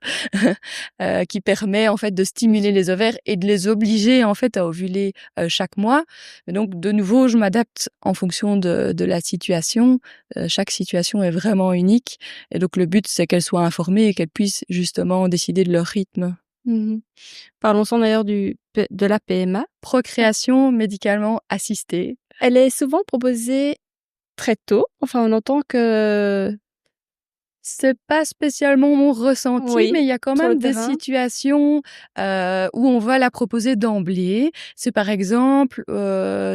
qui permet en fait de stimuler les ovaires et de les obliger en fait à ovuler chaque mois. Et donc de nouveau, je m'adapte en fonction de la situation. Chaque situation est vraiment unique et donc le but c'est qu'elles soient informées et qu'elles puissent justement décider de leur rythme.
Mmh. Parlons-en d'ailleurs de la PMA.
Procréation médicalement assistée.
Elle est souvent proposée très tôt. Enfin, on entend que
C'est pas spécialement mon ressenti,
oui,
mais il y a quand
sur le
même des
terrain.
situations où on va la proposer d'emblée. C'est par exemple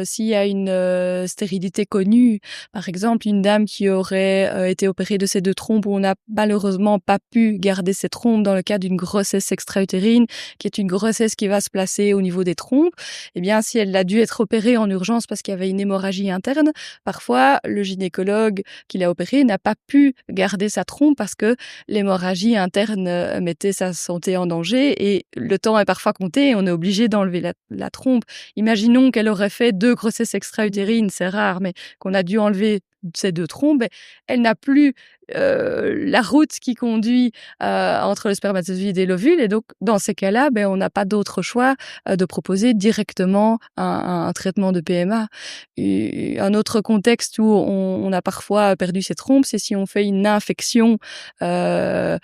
s'il y a une stérilité connue, par exemple une dame qui aurait été opérée de ses 2 trompes où on n'a malheureusement pas pu garder ses trompes dans le cadre d'une grossesse extra-utérine, qui est une grossesse qui va se placer au niveau des trompes. Eh bien, si elle a dû être opérée en urgence parce qu'il y avait une hémorragie interne, parfois le gynécologue qui l'a opérée n'a pas pu garder sa trompe parce que l'hémorragie interne mettait sa santé en danger et le temps est parfois compté et on est obligé d'enlever la trompe. Imaginons qu'elle aurait fait 2 grossesses extra-utérines, c'est rare, mais qu'on a dû enlever ces 2 trompes, elle n'a plus la route qui conduit entre le spermatozoïde et l'ovule et donc dans ces cas-là, ben on n'a pas d'autre choix de proposer directement un traitement de PMA. Et un autre contexte où on a parfois perdu ses trompes, c'est si on fait une infection, par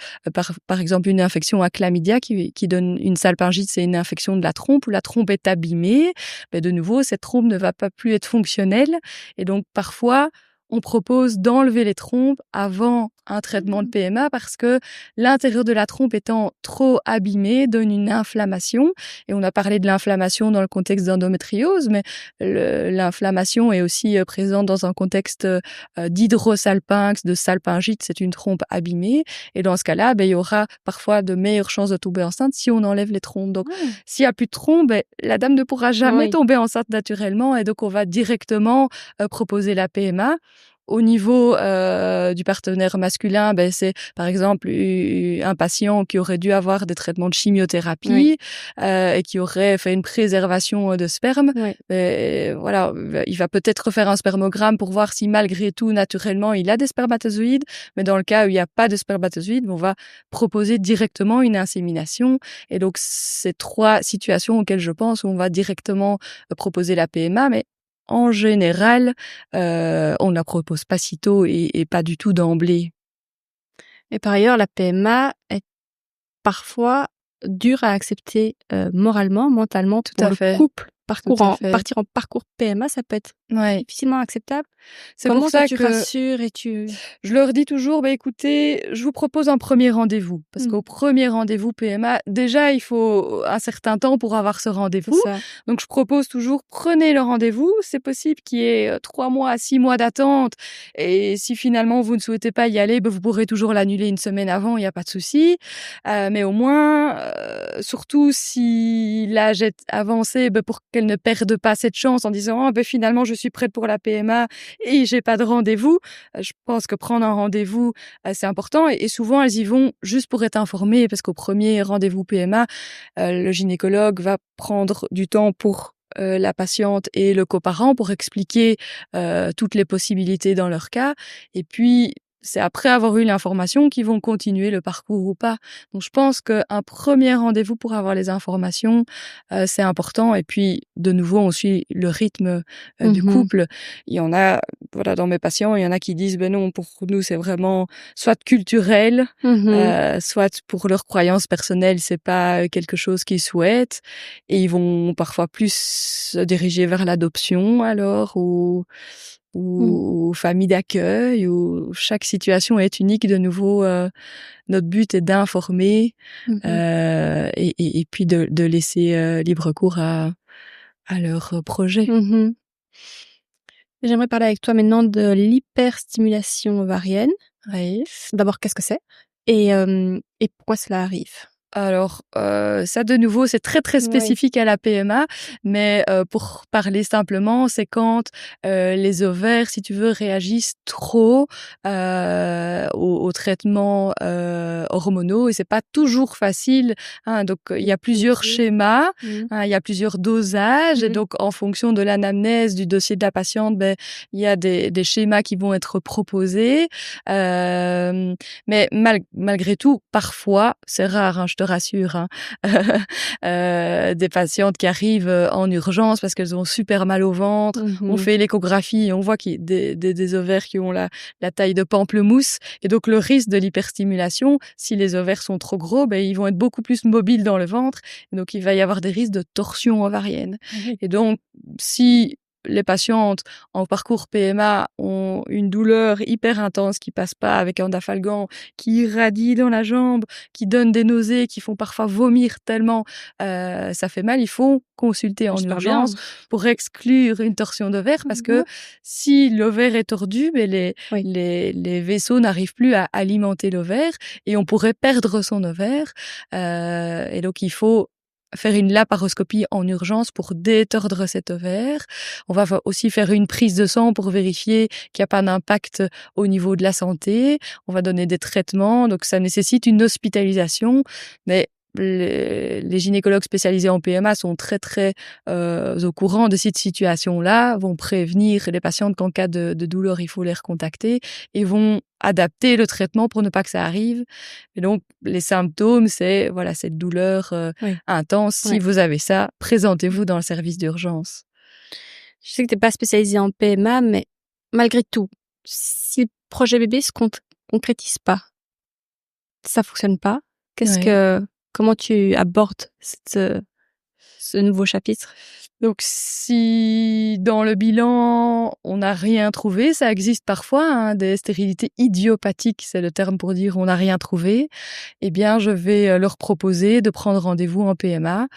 exemple une infection à chlamydia qui donne une salpingite, c'est une infection de la trompe où la trompe est abîmée. Ben de nouveau, cette trompe ne va pas plus être fonctionnelle et donc parfois on propose d'enlever les trompes avant un traitement de PMA parce que l'intérieur de la trompe étant trop abîmé donne une inflammation. Et on a parlé de l'inflammation dans le contexte d'endométriose, mais l'inflammation est aussi présente dans un contexte d'hydrosalpinx, de salpingite, c'est une trompe abîmée. Et dans ce cas-là, ben, il y aura parfois de meilleures chances de tomber enceinte si on enlève les trompes. Donc, s'il n'y a plus de trompes, ben, la dame ne pourra jamais tomber enceinte naturellement et donc on va directement proposer la PMA. Au niveau du partenaire masculin, ben c'est par exemple un patient qui aurait dû avoir des traitements de chimiothérapie et qui aurait fait une préservation de sperme. Et voilà, il va peut-être refaire un spermogramme pour voir si malgré tout, naturellement, il a des spermatozoïdes. Mais dans le cas où il n'y a pas de spermatozoïdes, on va proposer directement une insémination. Et donc, c'est 3 situations auxquelles je pense où on va directement proposer la PMA. Mais en général, on ne la propose pas si tôt et pas du tout d'emblée.
Et par ailleurs, la PMA est parfois dure à accepter moralement, mentalement pour le couple. Partir en parcours PMA, ça peut être difficilement acceptable.
C'est
Comment
pour ça
tu rassures et tu...
Je leur dis toujours, écoutez, je vous propose un premier rendez-vous. Parce qu'au premier rendez-vous PMA, déjà, il faut un certain temps pour avoir ce rendez-vous. Donc, je propose toujours, prenez le rendez-vous. C'est possible qu'il y ait 3 mois à 6 mois d'attente. Et si finalement, vous ne souhaitez pas y aller, vous pourrez toujours l'annuler une semaine avant, il n'y a pas de souci. Mais au moins, surtout si l'âge est avancé, pour qu'elle ne perde pas cette chance en disant finalement je suis prête pour la PMA et j'ai pas de rendez-vous. Je pense que prendre un rendez-vous c'est important et souvent elles y vont juste pour être informées parce qu'au premier rendez-vous PMA le gynécologue va prendre du temps pour la patiente et le coparent pour expliquer toutes les possibilités dans leur cas et puis c'est après avoir eu l'information qu'ils vont continuer le parcours ou pas. Donc je pense qu'un premier rendez-vous pour avoir les informations, c'est important. Et puis, de nouveau, on suit le rythme du couple. Il y en a, voilà, dans mes patients, il y en a qui disent, ben non, pour nous, c'est vraiment soit culturel, soit pour leurs croyances personnelles, c'est pas quelque chose qu'ils souhaitent. Et ils vont parfois plus se diriger vers l'adoption, alors, ou famille d'accueil, où chaque situation est unique. De nouveau, notre but est d'informer et puis de laisser libre cours à leur projet.
J'aimerais parler avec toi maintenant de l'hyperstimulation ovarienne.
Oui.
D'abord, qu'est-ce que c'est et pourquoi cela arrive?
Alors, ça de nouveau, c'est très, très spécifique à la PMA, mais pour parler simplement, c'est quand les ovaires, si tu veux, réagissent trop aux traitements hormonaux, et c'est pas toujours facile, hein. Donc il y a plusieurs schémas, hein, il y a plusieurs dosages, et donc en fonction de l'anamnèse du dossier de la patiente, ben il y a des schémas qui vont être proposés. Mais malgré tout, parfois, c'est rare, hein, je te rassure, hein, des patientes qui arrivent en urgence parce qu'elles ont super mal au ventre. On fait l'échographie et on voit qu'il y a des ovaires qui ont la taille de pamplemousse. Et donc, le risque de l'hyperstimulation, si les ovaires sont trop gros, ben, ils vont être beaucoup plus mobiles dans le ventre. Et donc, il va y avoir des risques de torsion ovarienne. Et donc, si les patientes en parcours PMA ont une douleur hyper intense qui passe pas avec un dafalgan, qui irradie dans la jambe, qui donne des nausées, qui font parfois vomir tellement ça fait mal, il faut consulter en urgence pour exclure une torsion d'ovaire, parce que si l'ovaire est tordu, mais les vaisseaux n'arrivent plus à alimenter l'ovaire et on pourrait perdre son ovaire. Et donc il faut faire une laparoscopie en urgence pour détordre cet ovaire. On va aussi faire une prise de sang pour vérifier qu'il n'y a pas d'impact au niveau de la santé. On va donner des traitements, donc ça nécessite une hospitalisation. Mais les gynécologues spécialisés en PMA sont très très au courant de cette situation-là, vont prévenir les patientes qu'en cas de douleur, il faut les recontacter et vont adapter le traitement pour ne pas que ça arrive. Et donc, les symptômes, c'est voilà, cette douleur intense. Si vous avez ça, présentez-vous dans le service d'urgence.
Je sais que tu n'es pas spécialisée en PMA, mais malgré tout, si le projet bébé se concrétise pas, ça fonctionne pas, comment tu abordes ce nouveau chapitre?
Donc, si dans le bilan, on n'a rien trouvé, ça existe parfois, hein, des stérilités idiopathiques, c'est le terme pour dire on n'a rien trouvé, eh bien, je vais leur proposer de prendre rendez-vous en PMA.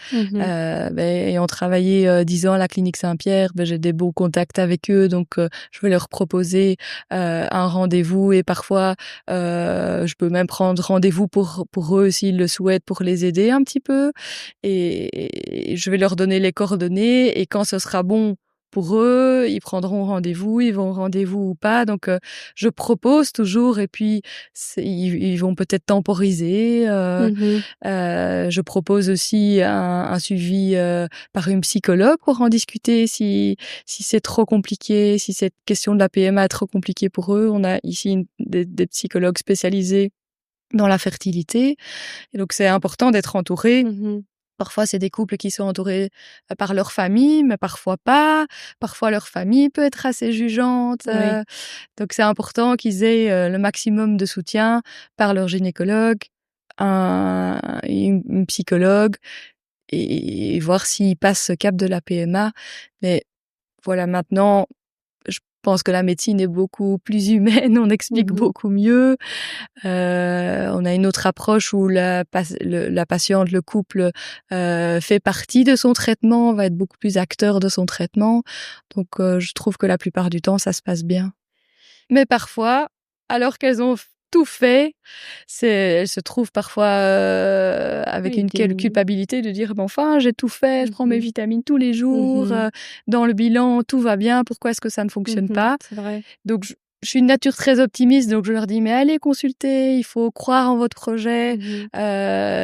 Ayant travaillé 10 ans à la clinique Saint-Pierre, j'ai des beaux contacts avec eux, donc je vais leur proposer un rendez-vous, et parfois, je peux même prendre rendez-vous pour eux s'ils le souhaitent, pour les aider un petit peu, et je vais leur donner les coordonnées. Et quand ce sera bon pour eux, ils prendront rendez-vous, ils vont au rendez-vous ou pas. Donc, je propose toujours, et puis ils vont peut-être temporiser. Je propose aussi un suivi par une psychologue pour en discuter si c'est trop compliqué, si cette question de la PMA est trop compliquée pour eux. On a ici des psychologues spécialisés dans la fertilité. Et donc, c'est important d'être entouré. Parfois, c'est des couples qui sont entourés par leur famille, mais parfois pas. Parfois, leur famille peut être assez jugeante. Donc, c'est important qu'ils aient le maximum de soutien par leur gynécologue, une psychologue, et voir s'ils passent ce cap de la PMA. Mais voilà, maintenant, je pense que la médecine est beaucoup plus humaine, on explique beaucoup mieux. On a une autre approche où la patiente, le couple, fait partie de son traitement, va être beaucoup plus acteur de son traitement. Donc, je trouve que la plupart du temps, ça se passe bien. Mais parfois, alors qu'elles ont tout fait, elles se trouvent parfois avec une culpabilité de dire ben enfin j'ai tout fait, je prends mes vitamines tous les jours, dans le bilan tout va bien, pourquoi est-ce que ça ne fonctionne pas?
C'est vrai.
Donc je suis une nature très optimiste, donc je leur dis: «Mais allez consulter, il faut croire en votre projet,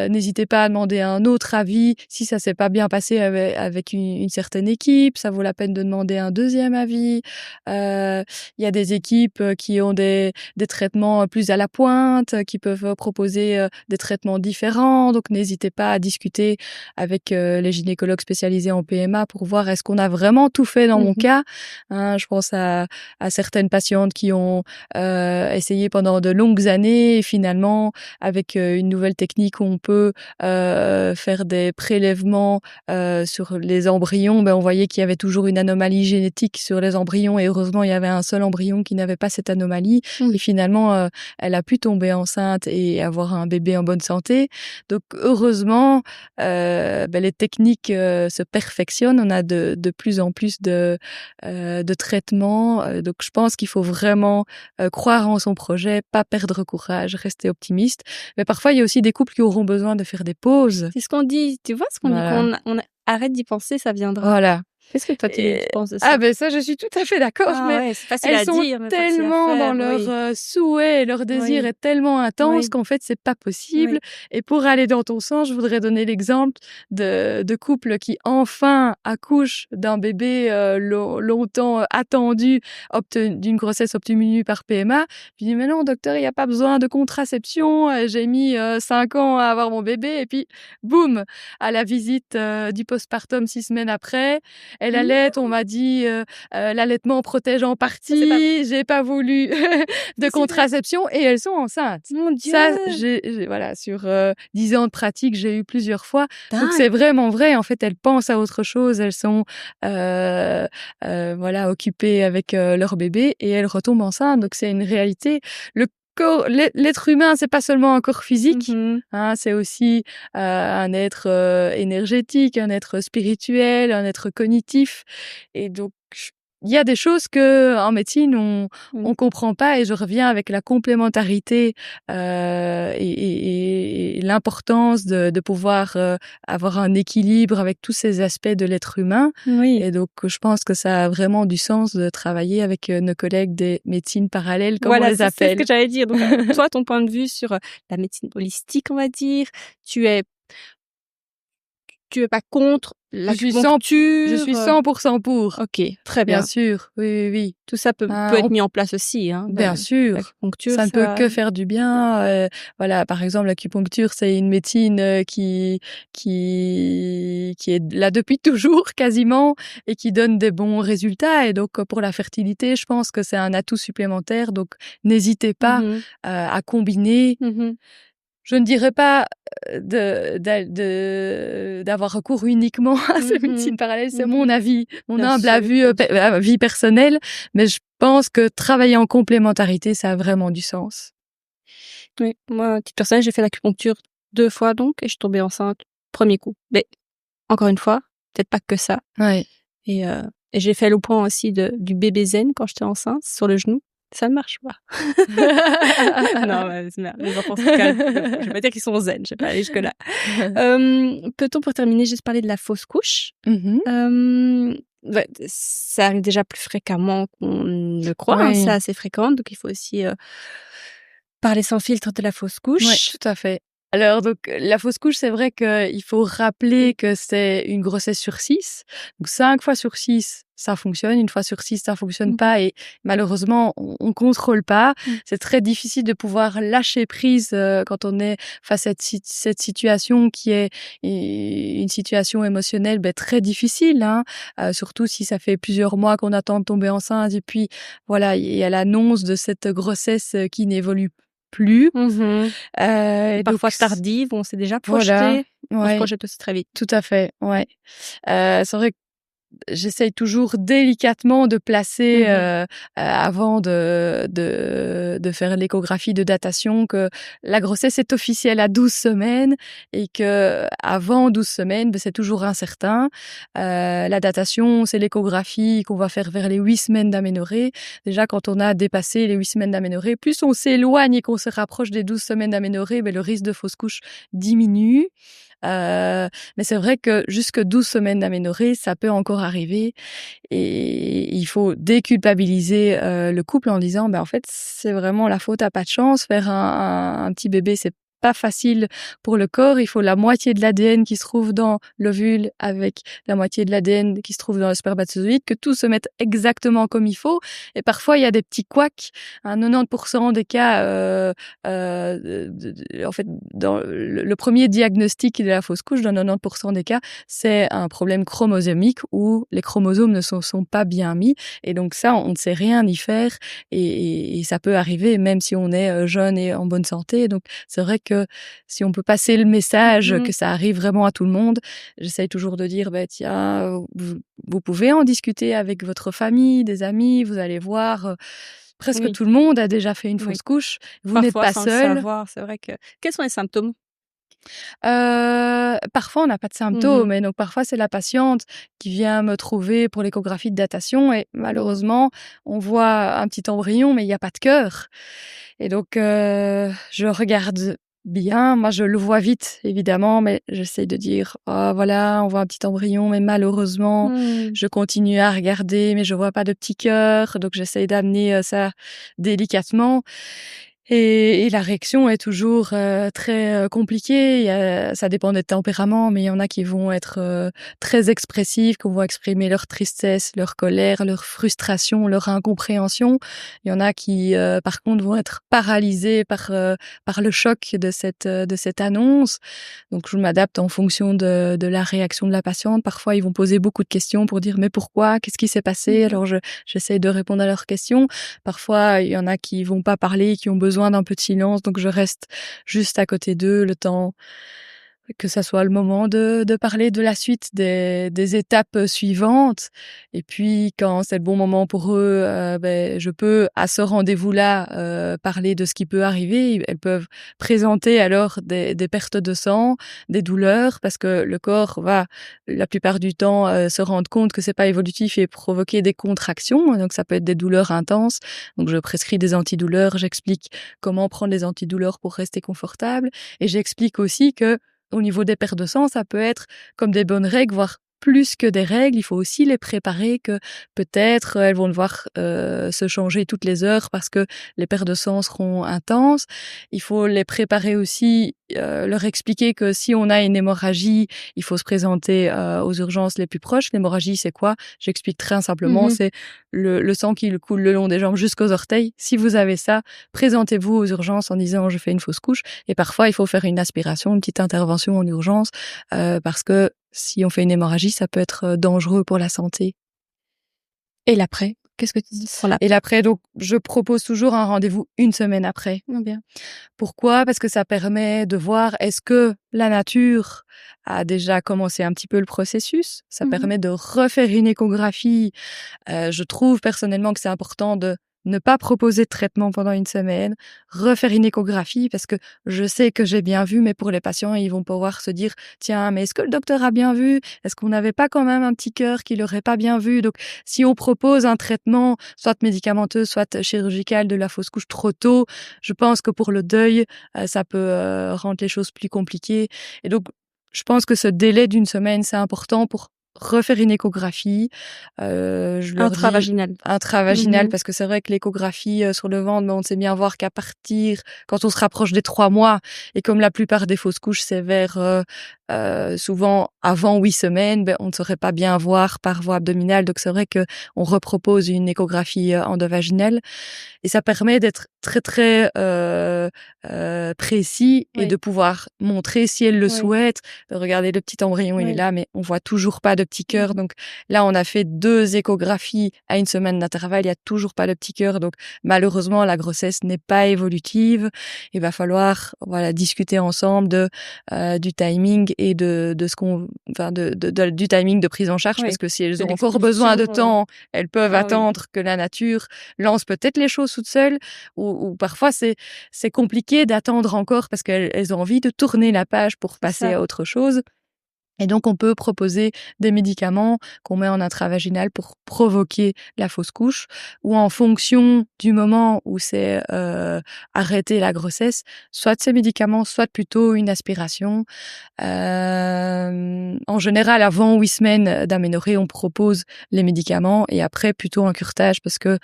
n'hésitez pas à demander un autre avis. Si ça s'est pas bien passé avec une certaine équipe, ça vaut la peine de demander un deuxième avis». Il y a des équipes qui ont des traitements plus à la pointe, qui peuvent proposer des traitements différents, donc n'hésitez pas à discuter avec les gynécologues spécialisés en PMA pour voir est-ce qu'on a vraiment tout fait dans mon cas. Hein, je pense à certaines patientes qui ont essayé pendant de longues années et finalement avec une nouvelle technique où on peut faire des prélèvements sur les embryons, on voyait qu'il y avait toujours une anomalie génétique sur les embryons et heureusement il y avait un seul embryon qui n'avait pas cette anomalie et finalement elle a pu tomber enceinte et avoir un bébé en bonne santé. Donc heureusement les techniques se perfectionnent, on a de plus en plus de traitements, donc je pense qu'il faut vraiment croire en son projet, pas perdre courage, rester optimiste. Mais parfois, il y a aussi des couples qui auront besoin de faire des pauses.
C'est ce qu'on dit, tu vois, ce qu'on dit,
Voilà.
qu'on arrête d'y penser, ça viendra.
Voilà.
Qu'est-ce que toi tu penses de ça?
Ah ben ça, je suis tout à fait d'accord, mais
ouais, c'est facile
elles
à
sont
dire, mais facile à
tellement
faire,
dans leur
oui.
souhait et leur désir
Oui.
est tellement intense
Oui.
qu'en fait, c'est pas possible.
Oui.
Et pour aller dans ton sens, je voudrais donner l'exemple de couples qui enfin accouchent d'un bébé longtemps attendu, d'une grossesse obtenue par PMA. Je dis mais non, docteur, il y a pas besoin de contraception. J'ai mis 5 ans à avoir mon bébé et puis boum, à la visite du postpartum 6 semaines après, elle allait, on m'a dit l'allaitement protège en partie, j'ai pas voulu de contraception et elles sont enceintes.
Mon Dieu!
Ça, j'ai voilà, sur 10 ans de pratique, j'ai eu plusieurs fois. Donc
Dingue!
c'est vraiment vrai, en fait, elles pensent à autre chose, elles sont voilà, occupées avec leur bébé et elles retombent enceintes. Donc c'est une réalité. Le corps, l'être humain, c'est pas seulement un corps physique, hein, c'est aussi un être énergétique, un être spirituel, un être cognitif. Et donc, il y a des choses que en médecine on comprend pas et je reviens avec la complémentarité et l'importance de pouvoir avoir un équilibre avec tous ces aspects de l'être humain.
Oui.
Et donc, je pense que ça a vraiment du sens de travailler avec nos collègues des médecines parallèles, comme on
Voilà,
les
c'est ce
appelle.
que j'allais dire. Donc, toi, ton point de vue sur la médecine holistique, on va dire, tu es pas contre
Je suis
l'acupuncture?
100% pour.
OK, très
Bien
bien.
sûr, oui, oui, oui.
Tout ça peut
Ah,
être mis en place aussi, hein,
bien sûr,
l'acupuncture,
ça ne peut que faire du bien. Voilà, par exemple, l'acupuncture, c'est une médecine qui est là depuis toujours quasiment et qui donne des bons résultats. Et donc, pour la fertilité, je pense que c'est un atout supplémentaire. Donc, n'hésitez pas à combiner. Je ne dirais pas d'avoir recours uniquement à ces médecines parallèles, c'est mon avis, mon
Bien
humble
sûr,
avis personnel, mais je pense que travailler en complémentarité, ça a vraiment du sens.
Oui, moi, à titre personnel, j'ai fait l'acupuncture 2 fois donc et je suis tombée enceinte 1er coup. Mais encore une fois, peut-être pas que ça.
Ouais.
Et j'ai fait le point aussi du bébé zen quand j'étais enceinte, sur le genou. Ça ne marche pas. Non, les enfants se calment. Je vais pas dire qu'ils sont zen, je vais pas aller jusque-là. Peut-on, pour terminer, juste parler de la fausse couche? Ça arrive déjà plus fréquemment qu'on ne le croit, hein,
Oui.
c'est assez fréquent, donc il faut aussi parler sans filtre de la fausse couche.
Oui, tout à fait. Alors donc la fausse couche, c'est vrai qu'il faut rappeler que c'est une grossesse sur 6. Donc 5 fois sur 6, ça fonctionne. 1 fois sur 6, ça fonctionne pas et malheureusement, on contrôle pas. C'est très difficile de pouvoir lâcher prise quand on est face à cette situation qui est une situation émotionnelle très difficile, hein. Surtout si ça fait plusieurs mois qu'on attend de tomber enceinte et puis voilà, il y a l'annonce de cette grossesse qui n'évolue plus.
Et parfois
donc
tardive, on s'est déjà projeté.
Voilà,
On se
ouais,
projette aussi très vite.
tout à fait, ouais. C'est vrai que j'essaye toujours délicatement de placer avant de faire l'échographie de datation que la grossesse est officielle à 12 semaines et que avant 12 semaines, c'est toujours incertain. La datation, c'est l'échographie qu'on va faire vers les 8 semaines d'aménorrhée. Déjà, quand on a dépassé les 8 semaines d'aménorrhée, plus on s'éloigne et qu'on se rapproche des 12 semaines d'aménorrhée, le risque de fausse couche diminue. Mais c'est vrai que jusque 12 semaines d'aménorrhée, ça peut encore arriver et il faut déculpabiliser, le couple en disant: «Ben, en fait, c'est vraiment la faute à pas de chance. Faire un petit bébé, c'est pas facile pour le corps. Il faut la moitié de l'ADN qui se trouve dans l'ovule avec la moitié de l'ADN qui se trouve dans le spermatozoïde, que tout se mette exactement comme il faut et parfois il y a des petits couacs. À 90% des cas, en fait, dans le 1er diagnostic de la fausse couche, dans 90% des cas, c'est un problème chromosomique où les chromosomes ne sont pas bien mis et donc ça, on ne sait rien y faire et ça peut arriver même si on est, jeune et en bonne santé. Donc c'est vrai que si on peut passer le message
Mmh.
que ça arrive vraiment à tout le monde, j'essaye toujours de dire: «Bah, tiens, vous pouvez en discuter avec votre famille, des amis, vous allez voir, presque
Oui,
tout le monde a déjà fait une
oui.
fausse couche. Vous n'êtes
Parfois
pas
sans le
seul».
savoir, c'est vrai que quels sont les symptômes?
Parfois on n'a pas de
Mmh.
symptômes et donc parfois c'est la patiente qui vient me trouver pour l'échographie de datation et malheureusement, on voit un petit embryon mais il y a pas de cœur et donc je regarde bien. Moi, je le vois vite évidemment, mais j'essaie de dire: «Oh voilà, on voit un petit embryon mais malheureusement».
Mmh.
Je continue à regarder mais je vois pas de petit cœur, donc j'essaye d'amener, ça délicatement et la réaction est toujours, très, compliquée. Ça dépend des tempéraments, mais il y en a qui vont être, très expressifs, qui vont exprimer leur tristesse, leur colère, leur frustration, leur incompréhension. Il y en a qui, par contre, vont être paralysés par le choc de cette annonce. Donc je m'adapte en fonction de la réaction de la patiente. Parfois, ils vont poser beaucoup de questions pour dire: «Mais pourquoi? Qu'est-ce qui s'est passé?»
Mmh.
Alors j'essaie de répondre à leurs questions. Parfois, il y en a qui vont pas parler, qui ont besoin d'un peu de silence, donc je reste juste à côté d'eux le temps que ça soit le moment de parler de la suite des étapes, suivantes et puis quand c'est le bon moment pour eux, je peux à ce rendez-vous-là, parler de ce qui peut arriver. Elles peuvent présenter alors des pertes de sang, des douleurs parce que le corps va, la plupart du temps, se rendre compte que c'est pas évolutif et provoquer des contractions, donc ça peut être des douleurs intenses. Donc je prescris des antidouleurs, j'explique comment prendre les antidouleurs pour rester confortable et j'explique aussi que au niveau des pertes de sang, ça peut être comme des bonnes règles, voire plus que des règles. Il faut aussi les préparer que peut-être elles vont devoir se changer toutes les heures parce que les pertes de sang seront intenses. Il faut les préparer aussi, leur expliquer que si on a une hémorragie, il faut se présenter aux urgences les plus proches. L'hémorragie, c'est quoi? J'explique très simplement,
Mmh.
c'est le sang qui coule le long des jambes jusqu'aux orteils. Si vous avez ça, présentez-vous aux urgences en disant: «Je fais une fausse couche». Et parfois, il faut faire une aspiration, une petite intervention en urgence, parce que si on fait une hémorragie, ça peut être, dangereux pour la santé.
Et l'après? Qu'est-ce que tu dis pour
Et
l'après?
l'après donc je propose toujours un rendez-vous une semaine après.
Ah bien.
Pourquoi? Parce que ça permet de voir est-ce que la nature a déjà commencé un petit peu le processus? Ça
Mmh.
permet de refaire une échographie. Je trouve personnellement que c'est important de ne pas proposer de traitement pendant une semaine, refaire une échographie parce que je sais que j'ai bien vu, mais pour les patients, ils vont pouvoir se dire: «Tiens, mais est-ce que le docteur a bien vu? Est-ce qu'on n'avait pas quand même un petit cœur qu'il aurait pas bien vu?» Donc si on propose un traitement, soit médicamenteux, soit chirurgical de la fausse couche trop tôt, je pense que pour le deuil, ça peut, rendre les choses plus compliquées et donc je pense que ce délai d'une semaine, c'est important pour refaire une échographie. Je leur dis
Intravaginal.
intravaginal
Mmh.
parce que c'est vrai que l'échographie, sur le ventre, on sait bien voir qu'à partir quand on se rapproche des 3 mois et comme la plupart des fausses couches, c'est vers, souvent avant 8 semaines, on ne saurait pas bien voir par voie abdominale. Donc c'est vrai qu'on repropose une échographie, endovaginale et ça permet d'être très, très, précis et
Oui,
de pouvoir montrer si elle le
oui,
souhaite. Regardez le petit embryon, il est
oui.
là, mais on voit toujours pas de petit cœur.
Mmh.
Donc là, on a fait 2 échographies à une semaine d'intervalle, il y a toujours pas de petit cœur. Donc malheureusement, la grossesse n'est pas évolutive. Il va falloir, voilà, discuter ensemble du timing et de ce qu'on enfin du timing de prise en charge parce
Oui.
que si elles
De
ont encore besoin de
l'exposition,
temps, elles peuvent
ah oui.
attendre que la nature lance peut-être les choses toutes seules ou parfois c'est compliqué d'attendre encore parce qu'elles ont envie de tourner la page pour
C'est
passer
ça.
à autre chose. Et donc, on peut proposer des médicaments qu'on met en intravaginal pour provoquer la fausse couche, ou en fonction du moment où c'est arrêter la grossesse, soit ces médicaments, soit plutôt une aspiration. En général, avant 8 semaines d'aménorrhée, on propose les médicaments et après plutôt un curetage parce que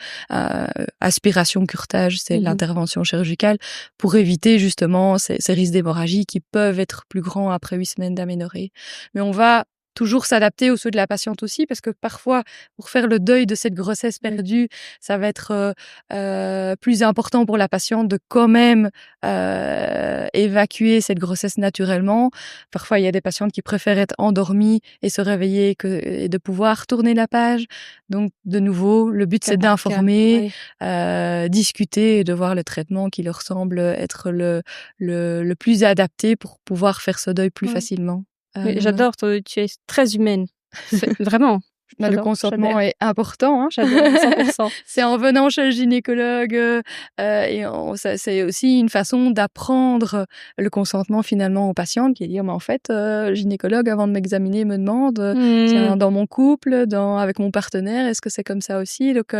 aspiration, curetage, c'est l'intervention chirurgicale pour éviter justement ces risques d'hémorragie qui peuvent être plus grands après 8 semaines d'aménorrhée. Mais on va toujours s'adapter aux souhaits de la patiente aussi parce que parfois, pour faire le deuil de cette grossesse perdue, ça va être plus important pour la patiente de quand même évacuer cette grossesse naturellement. Parfois, il y a des patientes qui préfèrent être endormies et se réveiller et de pouvoir tourner la page. Donc, de nouveau, le but, c'est d'informer, discuter et de voir le traitement qui leur semble être le plus adapté pour pouvoir faire ce deuil plus facilement.
Mais j'adore, tu es très humaine. Vraiment.
Le consentement est important. Hein.
J'adore, 100%.
C'est en venant chez le gynécologue c'est aussi une façon d'apprendre le consentement finalement aux patientes, qui est dire, mais en fait, le gynécologue, avant de m'examiner, me demande, tiens, dans mon couple, avec mon partenaire, est-ce que c'est comme ça aussi? Donc,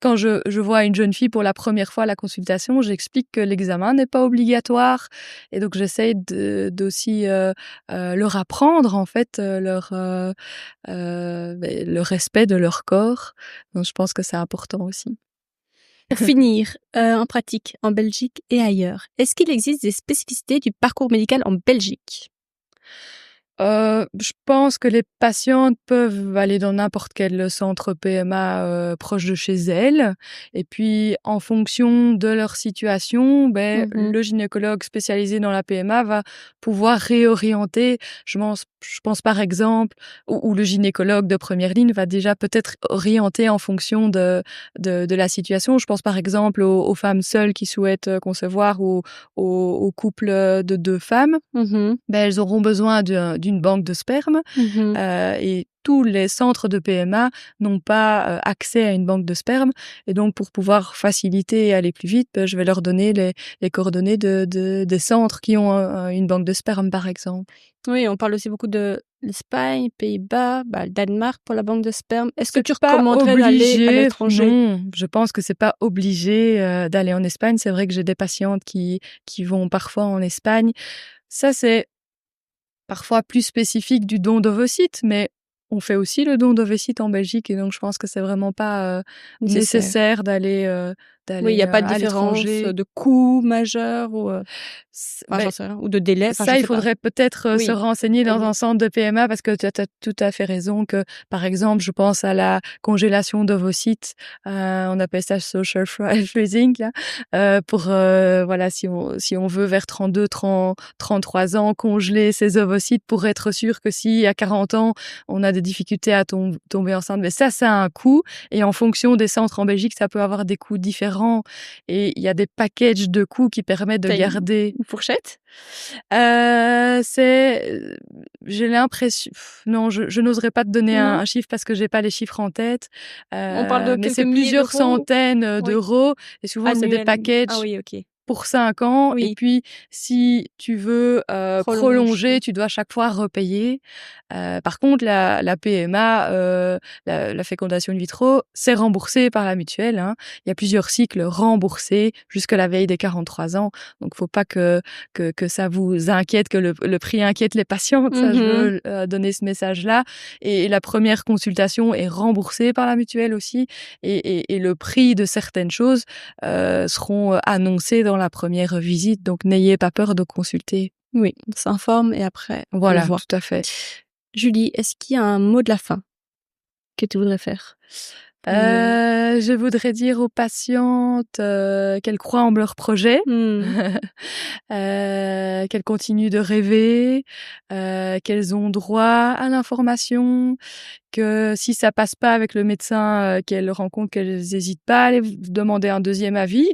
quand je vois une jeune fille pour la première fois à la consultation, j'explique que l'examen n'est pas obligatoire. Et donc, j'essaye d'aussi leur apprendre, en fait, le respect de leur corps. Donc, je pense que c'est important aussi.
Pour finir, en pratique, en Belgique et ailleurs, est-ce qu'il existe des spécificités du parcours médical en Belgique?
Je pense que les patientes peuvent aller dans n'importe quel centre PMA proche de chez elles. Et puis, en fonction de leur situation, le gynécologue spécialisé dans la PMA va pouvoir réorienter. Je pense par exemple, ou le gynécologue de première ligne va déjà peut-être orienter en fonction de la situation. Je pense par exemple aux femmes seules qui souhaitent concevoir ou aux couples de 2 femmes. Elles auront besoin d'une banque de sperme et tous les centres de PMA n'ont pas accès à une banque de sperme. Et donc, pour pouvoir faciliter et aller plus vite, je vais leur donner les coordonnées des centres qui ont une banque de sperme, par exemple.
Oui, on parle aussi beaucoup de l'Espagne, Pays-Bas, le Danemark pour la banque de sperme. Est-ce que tu recommanderais d'aller à l'étranger?
Non, je pense que c'est pas obligé d'aller en Espagne. C'est vrai que j'ai des patientes qui vont parfois en Espagne. Ça, c'est parfois plus spécifique du don d'ovocytes, mais on fait aussi le don d'ovocytes en Belgique et donc je pense que c'est vraiment pas nécessaire d'aller
oui, il n'y a pas de différence de coût majeur ou j'en sais rien, ou de délai.
Ça, il faudrait peut-être se renseigner dans un centre de PMA parce que tu as tout à fait raison que, par exemple, je pense à la congélation d'ovocytes, on appelle ça social freezing, là, pour, voilà, si on veut vers 32, 33 ans congeler ses ovocytes pour être sûr que si à 40 ans, on a des difficultés à tomber enceinte. Mais ça a un coût et en fonction des centres en Belgique, ça peut avoir des coûts différents. Et il y a des packages de coûts qui permettent de garder.
Une fourchette?
J'ai l'impression, non, je n'oserais pas te donner un chiffre parce que j'ai pas les chiffres en tête.
On parle de
mais c'est plusieurs centaines d'euros et souvent c'est des packages.
Ah oui, ok.
Pour 5 ans. Et puis, si tu veux prolonger, tu dois chaque fois repayer. Par contre, la PMA, la fécondation in vitro, c'est remboursé par la mutuelle. Hein. Il y a plusieurs cycles remboursés jusqu'à la veille des 43 ans. Donc, faut pas que ça vous inquiète, que le prix inquiète les patients. Ça, je veux donner ce message-là. Et la première consultation est remboursée par la mutuelle aussi. Et le prix de certaines choses seront annoncés dans la première visite, donc n'ayez pas peur de consulter.
Oui, on s'informe et après,
voilà,
on voit.
Tout à fait.
Julie, est-ce qu'il y a un mot de la fin que tu voudrais faire?
Je voudrais dire aux patientes qu'elles croient en leur projet, qu'elles continuent de rêver, qu'elles ont droit à l'information, que si ça passe pas avec le médecin qu'elles rencontrent, qu'elles n'hésitent pas à aller demander un deuxième avis.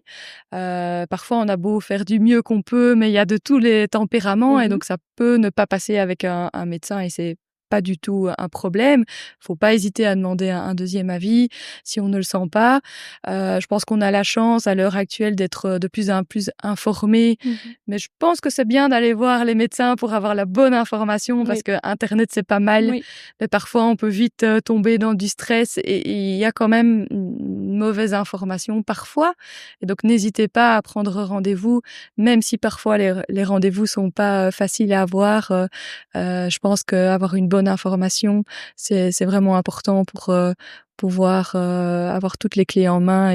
Parfois, on a beau faire du mieux qu'on peut, mais il y a de tous les tempéraments et donc ça peut ne pas passer avec un médecin et c'est pas du tout un problème. Faut pas hésiter à demander un deuxième avis si on ne le sent pas. Je pense qu'on a la chance à l'heure actuelle d'être de plus en plus informés, mais je pense que c'est bien d'aller voir les médecins pour avoir la bonne information parce que Internet, c'est pas mal, mais parfois on peut vite tomber dans du stress et il y a quand même une mauvaise information parfois. Et donc n'hésitez pas à prendre rendez-vous, même si parfois les rendez-vous sont pas faciles à avoir. Je pense qu'avoir une bonne information, c'est vraiment important pour pouvoir avoir toutes les clés en main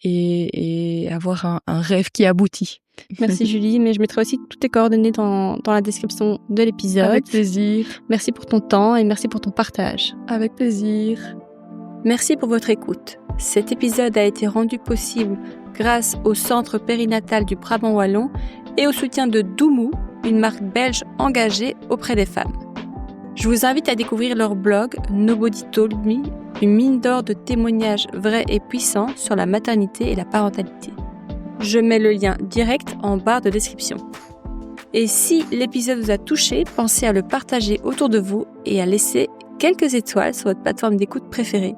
et avoir un rêve qui aboutit.
Merci Julie, mais je mettrai aussi toutes tes coordonnées dans la description de l'épisode.
Avec plaisir.
Merci pour ton temps et merci pour ton partage.
Avec plaisir.
Merci pour votre écoute. Cet épisode a été rendu possible grâce au Centre périnatal du Brabant Wallon et au soutien de Doumou, une marque belge engagée auprès des femmes. Je vous invite à découvrir leur blog Nobody Told Me, une mine d'or de témoignages vrais et puissants sur la maternité et la parentalité. Je mets le lien direct en barre de description. Et si l'épisode vous a touché, pensez à le partager autour de vous et à laisser quelques étoiles sur votre plateforme d'écoute préférée.